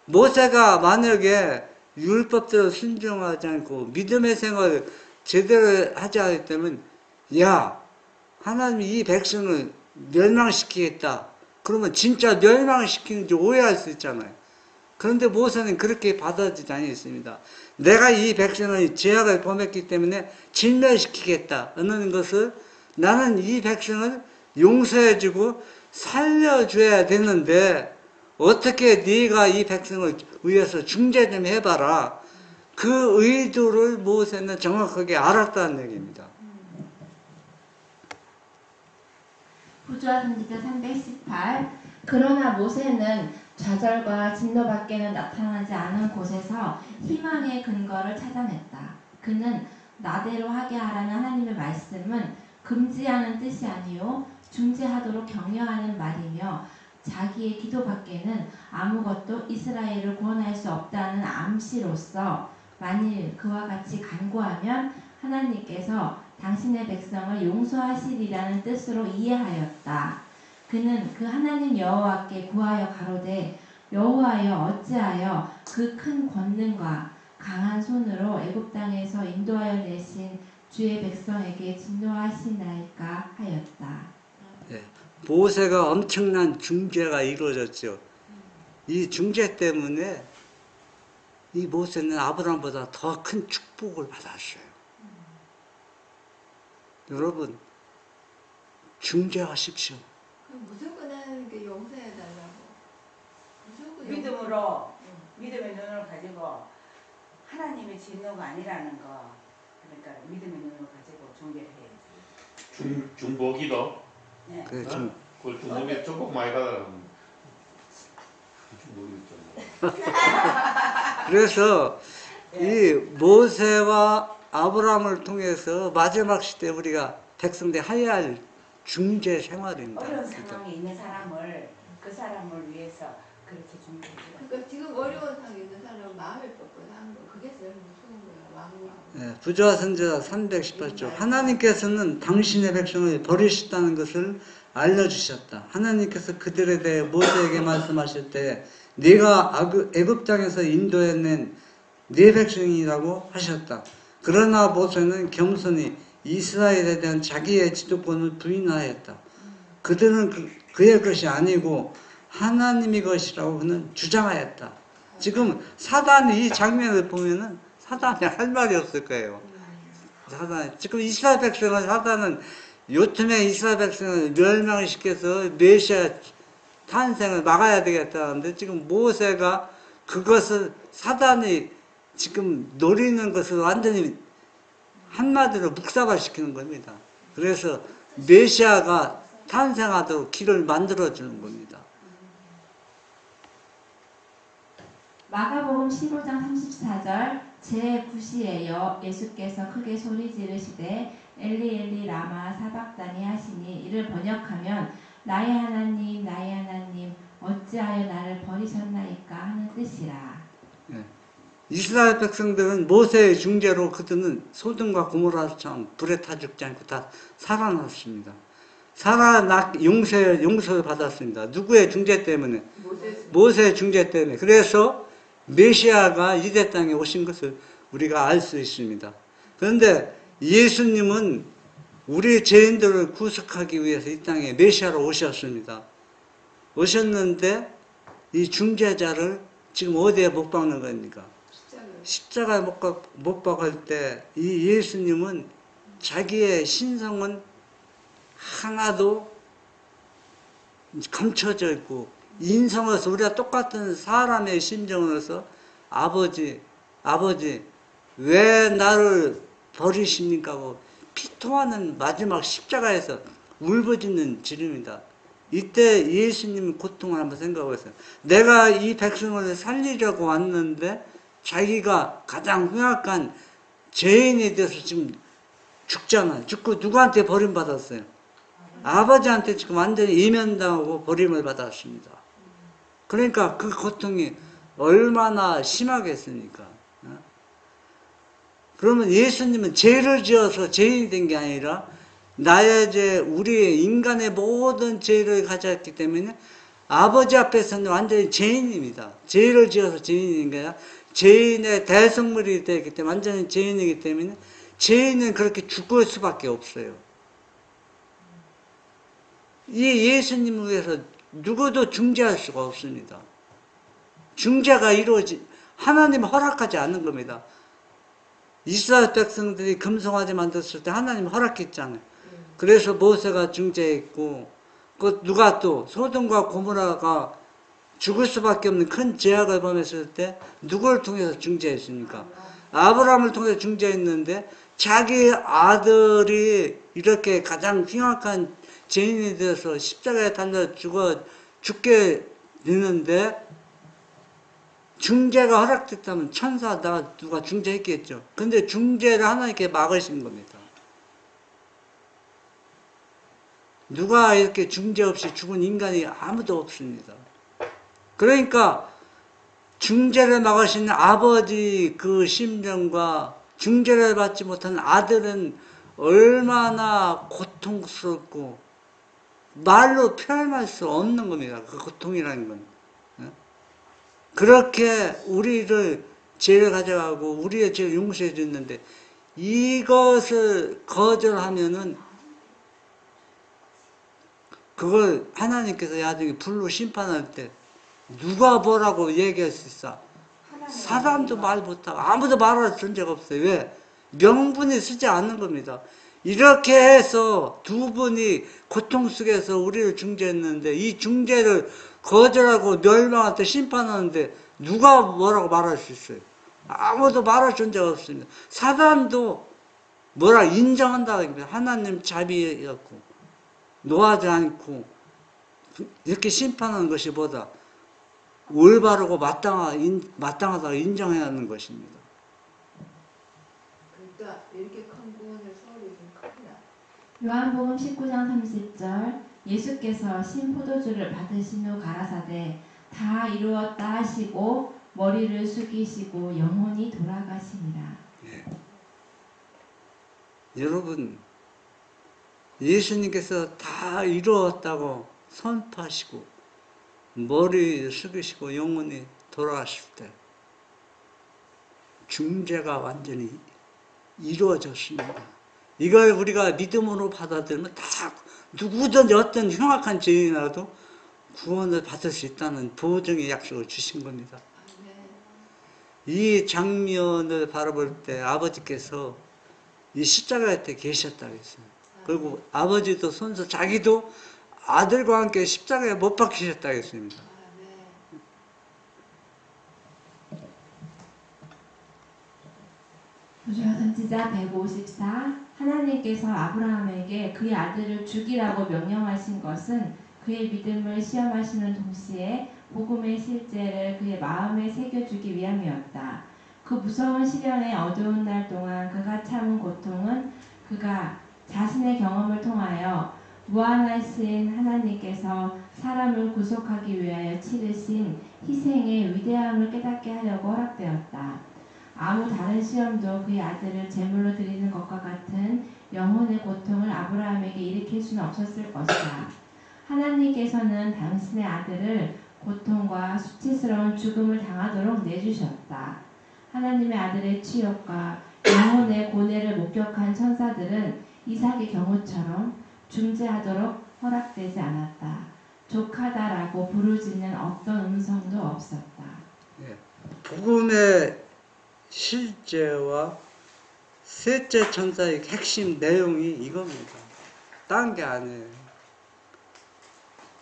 모세가 만약에 율법대로 순종하지 않고 믿음의 생활을 제대로 하지 않았다면 야 하나님이 이 백성을 멸망시키겠다. 그러면 진짜 멸망시키는지 오해할 수 있잖아요. 그런데 모세는 그렇게 받아들이지 않았습니다. 내가 이 백성의 죄악을 범했기 때문에 진멸시키겠다 하는 것을 나는 이 백성을 용서해주고 살려줘야 되는데 어떻게 네가 이 백성을 위해서 중재 좀 해봐라. 그 의도를 모세는 정확하게 알았다는 얘기입니다. 부조와 선지자 318. 그러나 모세는 좌절과 진노밖에는 나타나지 않은 곳에서 희망의 근거를 찾아냈다. 그는 나대로 하게 하라는 하나님의 말씀은 금지하는 뜻이 아니요 중재하도록 격려하는 말이며 자기의 기도밖에는 아무것도 이스라엘을 구원할 수 없다는 암시로서 만일 그와 같이 간구하면 하나님께서 당신의 백성을 용서하시리라는 뜻으로 이해하였다. 그는 그 하나님 여호와께 구하여 가로되 여호와여 어찌하여 그 큰 권능과 강한 손으로 애굽 땅에서 인도하여 내신 주의 백성에게 진노하시나이까 하였다. 네. 모세가 엄청난 중재가 이루어졌죠. 이 중재 때문에 이 모세는 아브라함보다 더 큰 축복을 받았어요. 여러분 중재하십시오. 무조건 하는 게 용서해달라고. 무조건 믿음으로 믿음의 눈을 가지고 하나님의 진노가 아니라는 거. 그러니까 믿음의 눈을 가지고 중재를 해야지. 중보기도. 네. 그래, 그걸 중보기 조금 많이 받아라. 중보기 좀. 그래서 이 모세와 아브라함을 통해서 마지막 시대 우리가 백성들 해야 할 중재 생활입니다. 어려운 상황에 있는 사람을 그 사람을 위해서 그렇게 중재해 줘요. 그러니까 지금 어려운 상황에 있는 사람은 마음을 뻣뻣한 거. 그게 제일 무서운 거야. 왕왕. 네, 부조와 선지자 318조. 하나님께서는 당신의 백성을 버리셨다는 것을 알려주셨다. 하나님께서 그들에 대해 모세에게 말씀하실 때 네가 애굽 땅에서 인도해낸 네 백성이라고 하셨다. 그러나 모세는 겸손히 이스라엘에 대한 자기의 지도권을 부인하였다. 그들은 그의 것이 아니고 하나님의 것이라고 그는 주장하였다. 지금 사단이 이 장면을 보면은 사단이 할 말이 없을 거예요. 지금 이스라엘 백성을 사단은 요즘에 이스라엘 백성을 멸망시켜서 메시아 탄생을 막아야 되겠다는데 지금 모세가 그것을 사단이 지금 노리는 것을 완전히 한마디로 묵사발시키는 겁니다. 그래서 메시아가 탄생하도록 길을 만들어주는 겁니다. 마가복음 15장 34절 제9시에요 예수께서 크게 소리 지르시되 엘리 엘리 라마 사박다니 하시니 이를 번역하면 나의 하나님 어찌하여 나를 버리셨나이까 하는 뜻이라. 이스라엘 백성들은 모세의 중재로 그들은 소돔과 고모라처럼 불에 타 죽지 않고 다 살아났습니다. 용서를 받았습니다. 누구의 중재 때문에? 모세의 중재 때문에. 그래서 메시아가 이대 땅에 오신 것을 우리가 알 수 있습니다. 그런데 예수님은 우리 죄인들을 구속하기 위해서 이 땅에 메시아로 오셨습니다. 오셨는데 이 중재자를 지금 어디에 못 박는 겁니까? 십자가에 못 박을 때 이 예수님은 자기의 신성은 하나도 감춰져 있고 인성으로서 우리가 똑같은 사람의 심정으로서 아버지 왜 나를 버리십니까 하고 피토하는 마지막 십자가에서 울부짖는 지름이다. 이때 예수님의 고통을 한번 생각해보세요. 내가 이 백성을 살리려고 왔는데 자기가 가장 흉악한 죄인이 돼서 지금 죽잖아요. 죽고 누구한테 버림받았어요? 아버지한테 지금 완전히 이면당하고 버림을 받았습니다. 그러니까 그 고통이 얼마나 심하겠습니까? 그러면 예수님은 죄를 지어서 죄인이 된 게 아니라 나의 죄, 우리의 인간의 모든 죄를 가졌기 때문에 아버지 앞에서는 완전히 죄인입니다. 죄를 지어서 죄인인 게 아니라 죄인의 대성물이 되기 때문에 완전히 죄인이기 때문에 죄인은 그렇게 죽을 수밖에 없어요. 이 예수님을 위해서 누구도 중재할 수가 없습니다. 중재가 하나님 허락하지 않는 겁니다. 이스라엘 백성들이 금송아지 만들었을 때 하나님 허락했잖아요. 그래서 모세가 중재했고, 누가 또 소돔과 고모라가 죽을 수밖에 없는 큰 죄악을 범했을 때 누구를 통해서 중재했습니까? 아브라함을 통해서 중재했는데 자기 아들이 이렇게 가장 흉악한 죄인이 되어서 십자가에 달려 죽게 되는데 중재가 허락됐다면 천사다 누가 중재했겠죠. 근데 중재를 하나님께 막으신 겁니다. 누가 이렇게 중재 없이 죽은 인간이 아무도 없습니다. 그러니까 중재를 막으시는 아버지 그 심정과 중재를 받지 못한 아들은 얼마나 고통스럽고 말로 표현할 수 없는 겁니다. 그 고통이라는 건. 그렇게 우리를 죄를 가져가고 우리의 죄를 용서해 줬는데 이것을 거절하면은 그걸 하나님께서 나중에 불로 심판할 때 누가 뭐라고 얘기할 수 있어? 사람도 말 못하고 아무도 말할 존재가 없어요. 왜? 명분이 쓰지 않는 겁니다. 이렇게 해서 두 분이 고통 속에서 우리를 중재했는데 이 중재를 거절하고 멸망한테 심판하는데 누가 뭐라고 말할 수 있어요? 아무도 말할 존재가 없습니다. 사단도 뭐라 인정한다고 합니다. 하나님 자비였고 노하지 않고 이렇게 심판하는 것이 보다 올바르고 마땅하다고 인정해야 하는 것입니다. 그러니까 이렇게 큰 구원을 서울이 좀 큽니다. 요한복음 19장 30절 예수께서 신포도주를 받으신 후 가라사대 다 이루었다 하시고 머리를 숙이시고 영혼이 돌아가시니라. 네. 여러분 예수님께서 다 이루었다고 선포하시고 머리 숙이시고 영혼이 돌아가실 때 중재가 완전히 이루어졌습니다. 이걸 우리가 믿음으로 받아들이면 다 누구든지 어떤 흉악한 죄인이라도 구원을 받을 수 있다는 보증의 약속을 주신 겁니다. 이 장면을 바라볼 때 아버지께서 이 십자가 곁에 계셨다고 했어요. 그리고 아버지도 손수 자기도 아들과 함께 십자가에 못 박히셨다 했습니다. 네. 조슈아 선지자 154 하나님께서 아브라함에게 그의 아들을 죽이라고 명령하신 것은 그의 믿음을 시험하시는 동시에 복음의 실제를 그의 마음에 새겨주기 위함이었다. 그 무서운 시련의 어두운 날 동안 그가 참은 고통은 그가 자신의 경험을 통하여 무한하신 하나님께서 사람을 구속하기 위하여 치르신 희생의 위대함을 깨닫게 하려고 허락되었다. 아무 다른 시험도 그의 아들을 제물로 드리는 것과 같은 영혼의 고통을 아브라함에게 일으킬 수는 없었을 것이다. 하나님께서는 당신의 아들을 고통과 수치스러운 죽음을 당하도록 내주셨다. 하나님의 아들의 치욕과 영혼의 고뇌를 목격한 천사들은 이삭의 경우처럼 중재하도록 허락되지 않았다. 족하다라고 부르짖는 어떤 음성도 없었다. 복음의 실제와 셋째 천사의 핵심 내용이 이겁니다. 딴 게 아니에요.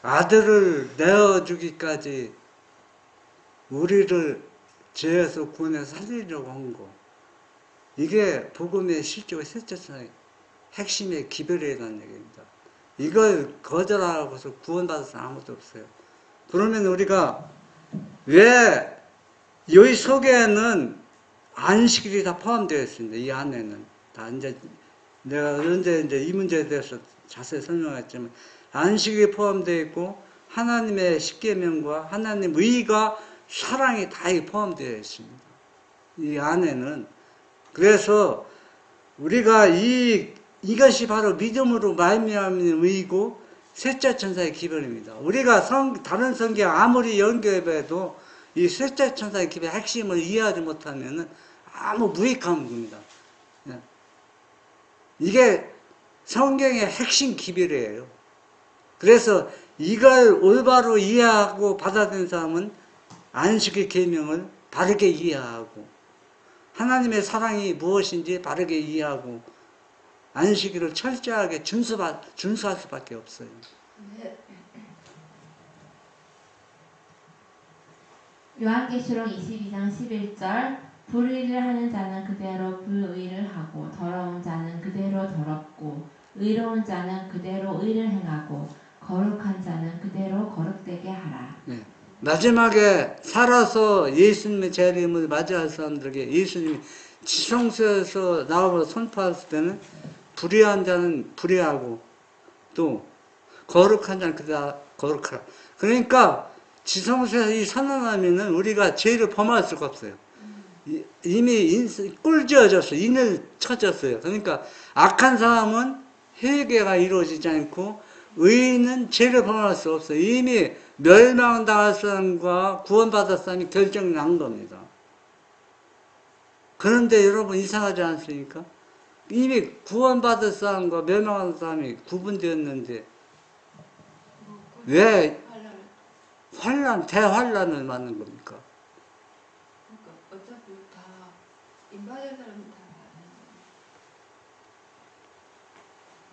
아들을 내어주기까지 우리를 죄에서 구원해 살리려고 한 거. 이게 복음의 실제와 셋째 천사의 핵심의 기별이라는 얘기입니다. 이걸 거절하고서 구원받을 사람 아무도 없어요. 그러면 우리가 왜 여기 속에는 안식일이 다 포함되어 있습니다. 이 안에는 다 이제 내가 언제 이제 이 문제에 대해서 자세히 설명했지만 안식일이 포함되어 있고 하나님의 십계명과 하나님 의가 사랑이 다 포함되어 있습니다. 이 안에는 그래서 우리가 이것이 바로 믿음으로 말미암는 의이고 셋째 천사의 기별입니다. 우리가 다른 성경 아무리 연결해도 이 셋째 천사의 기별의 핵심을 이해하지 못하면은 아무 무익한 겁니다. 이게 성경의 핵심 기별이에요. 그래서 이걸 올바로 이해하고 받아들인 사람은 안식의 계명을 바르게 이해하고 하나님의 사랑이 무엇인지 바르게 이해하고 안식일을 철저하게 준수할 수밖에 없어요. 네. 요한계시록 22장 11절 불의를 하는 자는 그대로 불의를 하고 더러운 자는 그대로 더럽고 의로운 자는 그대로 의를 행하고 거룩한 자는 그대로 거룩되게 하라. 네. 마지막에 살아서 예수님의 재림을 맞이할 사람들에게 예수님이 지성소에서 나와서 선포했을 때는 불의한 자는 불의하고 또 거룩한 자는 그대로 거룩하라. 그러니까 지성소에서 이 선언하면은 우리가 죄를 범할 수가 없어요. 이미 꿀지어졌어요. 인을 쳐졌어요. 그러니까 악한 사람은 회개가 이루어지지 않고 의인은 죄를 범할 수 없어요. 이미 멸망당할 사람과 구원받을 사람이 결정이 난 겁니다. 그런데 여러분 이상하지 않습니까? 이미 구원받을 사람과 멸망하는 사람이 구분되었는데 왜 대환란을 맞는 겁니까? 그러니까 어차피 다 인바될 사람은 다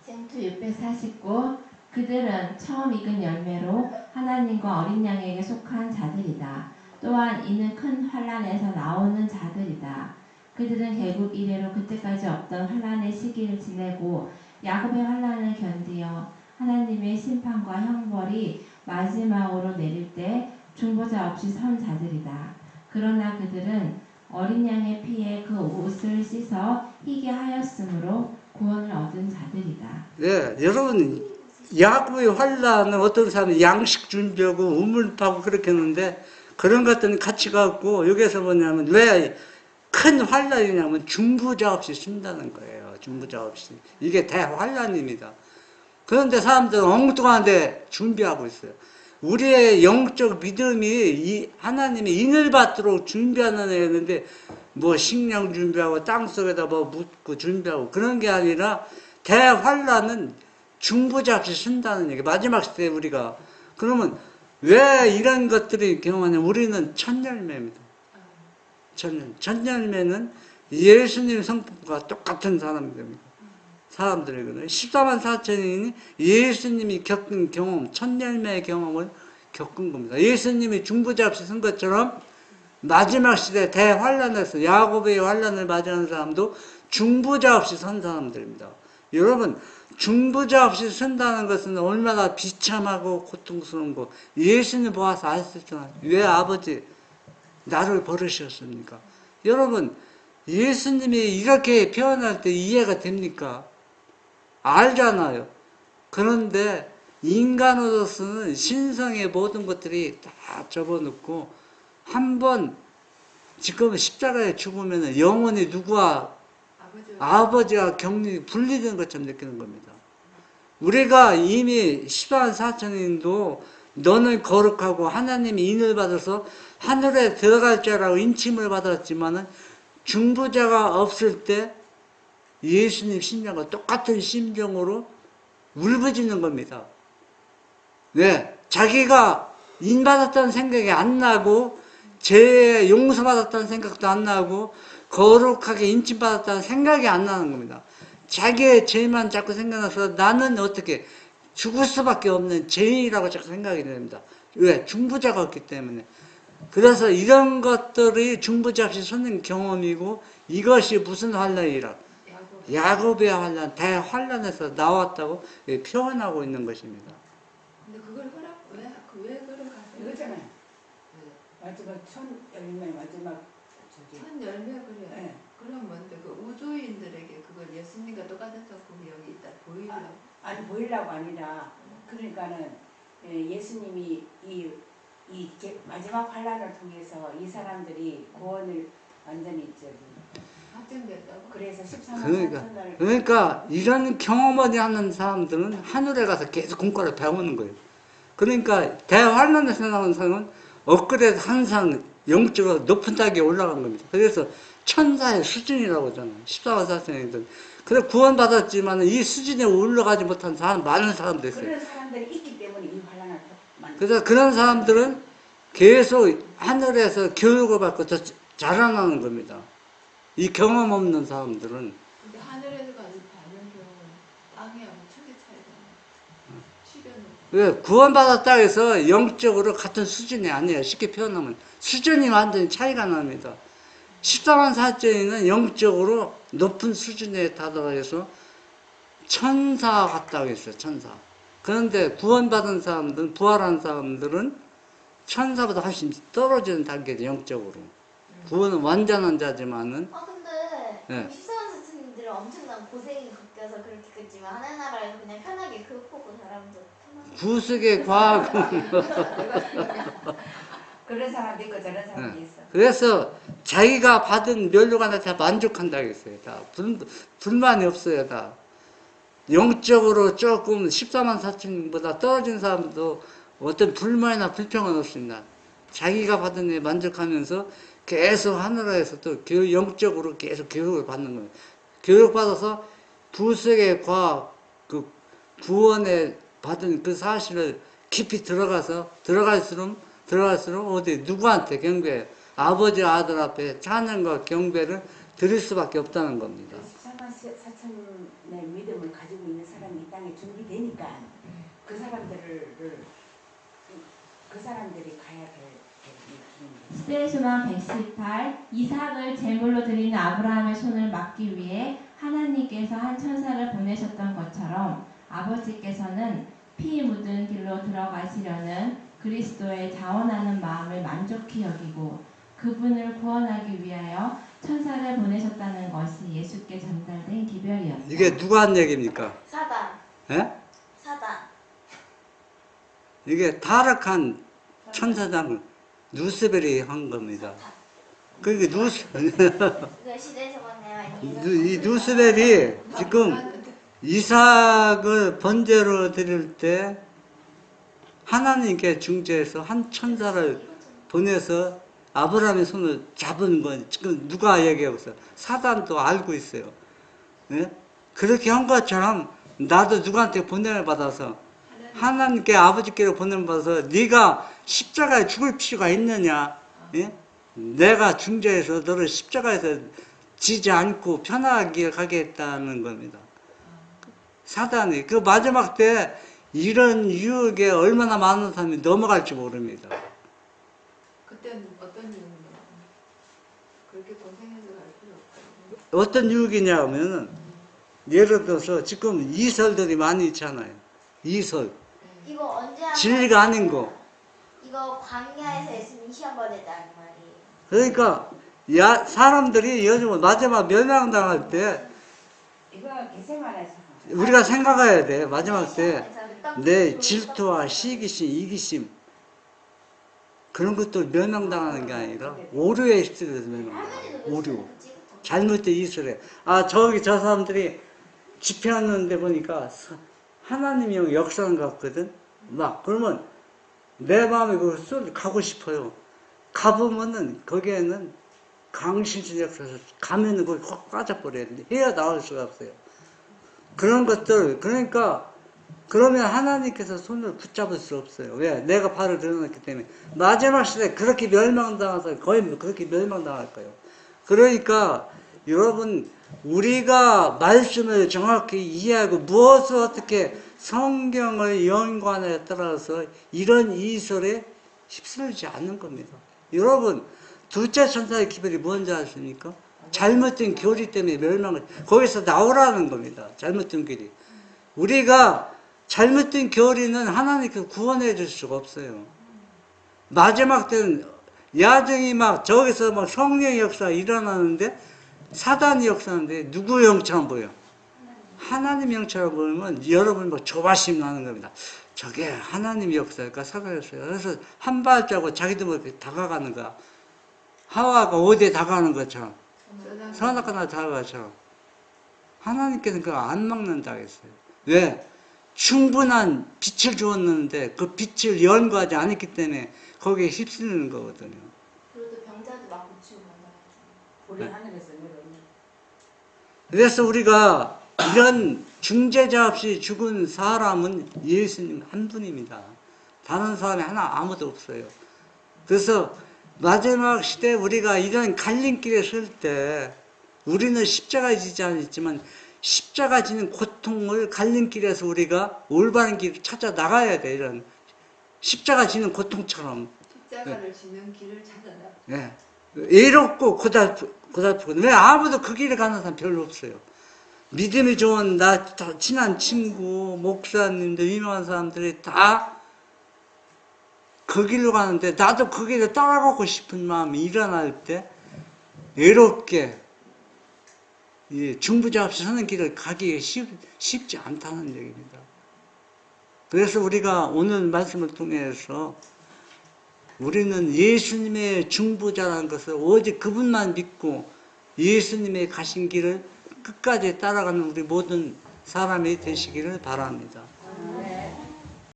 생투 649 그들은 처음 익은 열매로 하나님과 어린 양에게 속한 자들이다. 또한 이는 큰 환란에서 나오는 자들이다. 그들은 결국 이래로 그때까지 없던 환란의 시기를 지내고 야곱의 환란을 견디어 하나님의 심판과 형벌이 마지막으로 내릴 때 중보자 없이 선 자들이다. 그러나 그들은 어린 양의 피에 그 옷을 씻어 희게 하였으므로 구원을 얻은 자들이다. 네, 여러분 야곱의 환란은 어떤 사람은 양식 준비하고 우물 파고 그렇게 했는데 그런 것들은 가치가 없고 여기서 뭐냐면 왜 큰 환란이냐면 중보자 없이 쓴다는 거예요. 중보자 없이. 이게 대환란입니다. 그런데 사람들은 엉뚱한데 준비하고 있어요. 우리의 영적 믿음이 하나님의 인을 받도록 준비하는 애였는데 뭐 식량 준비하고 땅속에다 뭐 묻고 준비하고 그런 게 아니라 대환란은 중보자 없이 쓴다는 얘기. 마지막 시대에 우리가 그러면 왜 이런 것들이 경험하냐면 우리는 첫 열매입니다. 첫 열매는 예수님 성품과 똑같은 사람들입니다. 사람들이거든요. 14만 4천인이 예수님이 겪은 경험, 첫 열매의 경험을 겪은 겁니다. 예수님이 중보자 없이 쓴 것처럼 마지막 시대 대환란에서 야곱의 환란을 맞이하는 사람도 중보자 없이 선 사람들입니다. 여러분, 중보자 없이 선다는 것은 얼마나 비참하고 고통스러운 거 예수님 보아서 아셨잖아요. 왜 아버지 나를 버리셨습니까? 여러분, 예수님이 이렇게 표현할 때 이해가 됩니까? 알잖아요. 그런데 인간으로서는 신성의 모든 것들이 다 접어놓고 한번 지금 십자가에 죽으면 영원히 누구와 아버지와 경륜이 분리된 것처럼 느끼는 겁니다. 우리가 이미 14만 4천인도 너는 거룩하고 하나님이 인을 받아서 하늘에 들어갈 자라고 인침을 받았지만은 중보자가 없을 때 예수님 심정과 똑같은 심정으로 울부짖는 겁니다. 네, 자기가 인받았다는 생각이 안 나고 죄 용서받았다는 생각도 안 나고 거룩하게 인침받았다는 생각이 안 나는 겁니다. 자기의 죄만 자꾸 생각나서 나는 어떻게 죽을 수밖에 없는 죄인이라고 자꾸 생각이 됩니다. 왜? 중보자가 없기 때문에. 그래서 이런 것들이 중보자 없이 서는 경험이고 이것이 무슨 환란이라? 야곱의 환란, 대환란에서 나왔다고 표현하고 있는 것입니다. 근데 그걸 왜 허락하세요? 이거잖아요. 마지막 첫 열매 마지막 저기. 첫 열매 그래. 네. 그럼 뭔데 그 우주인들에게 그걸 예수님과 똑같은 작품이 여기 있다 보이려고? 아니 보이려고 아니라 그러니까는 예수님이 이 마지막 환란을 통해서 이 사람들이 구원을 완전히 저기 확정됐다고? 그래서 14만 4천을 그러니까 이런 경험을 하는 사람들은 하늘에 가서 계속 공과를 배우는 거예요. 그러니까 대환란에서 나온 사람은 업그레이드 항상 영적으로 높은 단계에 올라간 겁니다. 그래서 천사의 수준이라고 하잖아요. 14만 4천인들. 그래 구원받았지만 이 수준에 올라가지 못한 사람 많은 사람도 있어요. 그런 사람들이 있기 때문에 이 환란을 만든. 그래서 그런 사람들은 계속 하늘에서 교육을 받고 더 자라나는 겁니다. 이 경험 없는 사람들은. 근데 하늘에서 가서 받는 경우는 땅이하고 천개 차이가 나. 시련을. 왜? 구원받았다 해서 영적으로 같은 수준이 아니에요. 쉽게 표현하면. 수준이 완전히 차이가 납니다. 14만 4천인은 영적으로 높은 수준에 다다라서 천사 같다고 했어요. 천사. 그런데 구원받은 사람들은, 부활한 사람들은 천사보다 훨씬 떨어지는 단계죠. 영적으로. 구원은 완전한 자지만은 근데 네. 14만 선생님들은 엄청난 고생이 겪여서 그렇겠지만 하나님 나라에서 그냥 편하게 그 보고 사람도 편하게 구속의 과학은 그런 사람도 있고 저런 사람도 있어. 그래서 자기가 받은 면류관에 다 만족한다고 했어요. 다 불만이 없어요. 다 영적으로 조금 14만 4천보다 떨어진 사람도 어떤 불만이나 불평은 없습니다. 자기가 받은 데 만족하면서 계속 하늘에서 또 영적으로 계속 교육을 받는 거예요. 교육받아서 부석의 과학, 그 구원에 받은 그 사실을 깊이 들어갈수록 어디 누구한테 경배, 아버지 아들 앞에 찬양과 경배를 드릴 수밖에 없다는 겁니다. 14만 4천의 믿음을 가지고 있는 사람이 이 땅에 준비되니까 그 사람들이 가야 될 길입니다. 시대의 소망 118 이삭을 제물로 드리는 아브라함의 손을 막기 위해 하나님께서 한 천사를 보내셨던 것처럼 아버지께서는 피 묻은 길로 들어가시려는 그리스도의 자원하는 마음을 만족히 여기고 그분을 구원하기 위하여 천사를 보내셨다는 것이 예수께 전달된 기별이었다. 이게 누가 한 얘기입니까? 사단 예? 사단 이게 타락한 천사장 누스벨이 한 겁니다. 그게 그 시대에서 봤네요. 이 누스벨이 지금 이삭을 번제로 드릴 때 하나님께 중재해서 한 천사를 보내서 아브라함의 손을 잡은 건 지금 누가 얘기하고 있어요? 사단도 알고 있어요. 네? 그렇게 한 것처럼 나도 누구한테 보냄을 받아서 하나님께 아버지께로 보냄을 받아서 네가 십자가에 죽을 필요가 있느냐? 예? 내가 중재해서 너를 십자가에서 지지 않고 편하게 가게 했다는 겁니다. 사단이. 그 마지막 때 이런 유혹에 얼마나 많은 사람이 넘어갈지 모릅니다. 그때는 어떤 이유인가요? 그렇게 고생해서 갈 필요 없다고. 어떤 유혹이냐면 예를 들어서 지금 이설들이 많이 있잖아요. 이설. 이거 언제 한 진리가 아닌 거. 이거 광야에서 예수님 시험 받았다는 말이에요. 그러니까 사람들이 요즘 마지막 멸망당할 때 이거 개세말에서 우리가 생각해야 돼. 마지막 때 내 질투와 시기심, 이기심 그런 것들 멸망당하는 게 아니라 오류에 휩쓸려서 멸망당하는 거예요. 오류. 잘못된 이설에. 저기 저 사람들이 집회하는데 보니까 하나님이 역사하는 것 같거든. 막 그러면 내 마음에 그걸 가고 싶어요. 가보면은 거기에는 강신신 역사에서 가면은 거기 확 빠져버려야 돼. 해야 나올 수가 없어요. 그런 것들, 그러니까 그러면 하나님께서 손을 붙잡을 수 없어요. 왜? 내가 발을 들어놨기 때문에. 마지막 시대에 그렇게 멸망당해서 거의 그렇게 멸망당할 거예요. 그러니까 여러분 우리가 말씀을 정확히 이해하고 무엇을 어떻게 성경의 연관에 따라서 이런 이설에 휩쓸리지 않는 겁니다. 여러분 둘째 천사의 기별이 뭔지 아십니까? 잘못된 교리 때문에 멸망을 거기서 나오라는 겁니다. 잘못된 교리. 우리가 잘못된 교리는 하나님께서 구원해 줄 수가 없어요. 마지막 때는 야정이 막 저기서 막 성령의 역사 일어나는데 사단이 역사하는데 누구 영처럼 보여? 하나님 영처럼 보이면 여러분 뭐 조바심 나는 겁니다. 저게 하나님 역사일까 사단 역사일까? 그래서 한 발자국 자기도 모르게 다가가는 거야. 하와가 어디에 다가가는 것처럼 선악과나 다가가는 것처럼 하나님께서는 그거 안 막는다 했어요. 왜? 충분한 빛을 주었는데 그 빛을 연구하지 않았기 때문에 거기에 휩쓸리는 거거든요. 그래도 병자도 막 고치고 간다. 우리 하늘에서 내려오는 그래서 우리가 이런 중재자 없이 죽은 사람은 예수님 한 분입니다. 다른 사람이 하나 아무도 없어요. 그래서 마지막 시대에 우리가 이런 갈림길에 설 때 우리는 십자가 지지 않았지만 십자가 지는 고통을 갈림길에서 우리가 올바른 길을 찾아 나가야 돼. 이런 십자가 지는 고통처럼. 십자가를 지는 길을 찾아라. 예. 외롭고 고달프고. 왜 아무도 그 길을 가는 사람 별로 없어요. 믿음이 좋은 나 친한 친구, 목사님들, 유명한 사람들이 다 그 길로 가는데 나도 그 길에 따라가고 싶은 마음이 일어날 때 외롭게 중부자 없이 서는 길을 가기가 쉽지 않다는 얘기입니다. 그래서 우리가 오늘 말씀을 통해서 우리는 예수님의 중보자라는 것을 오직 그분만 믿고 예수님의 가신 길을 끝까지 따라가는 우리 모든 사람이 되시기를 바랍니다.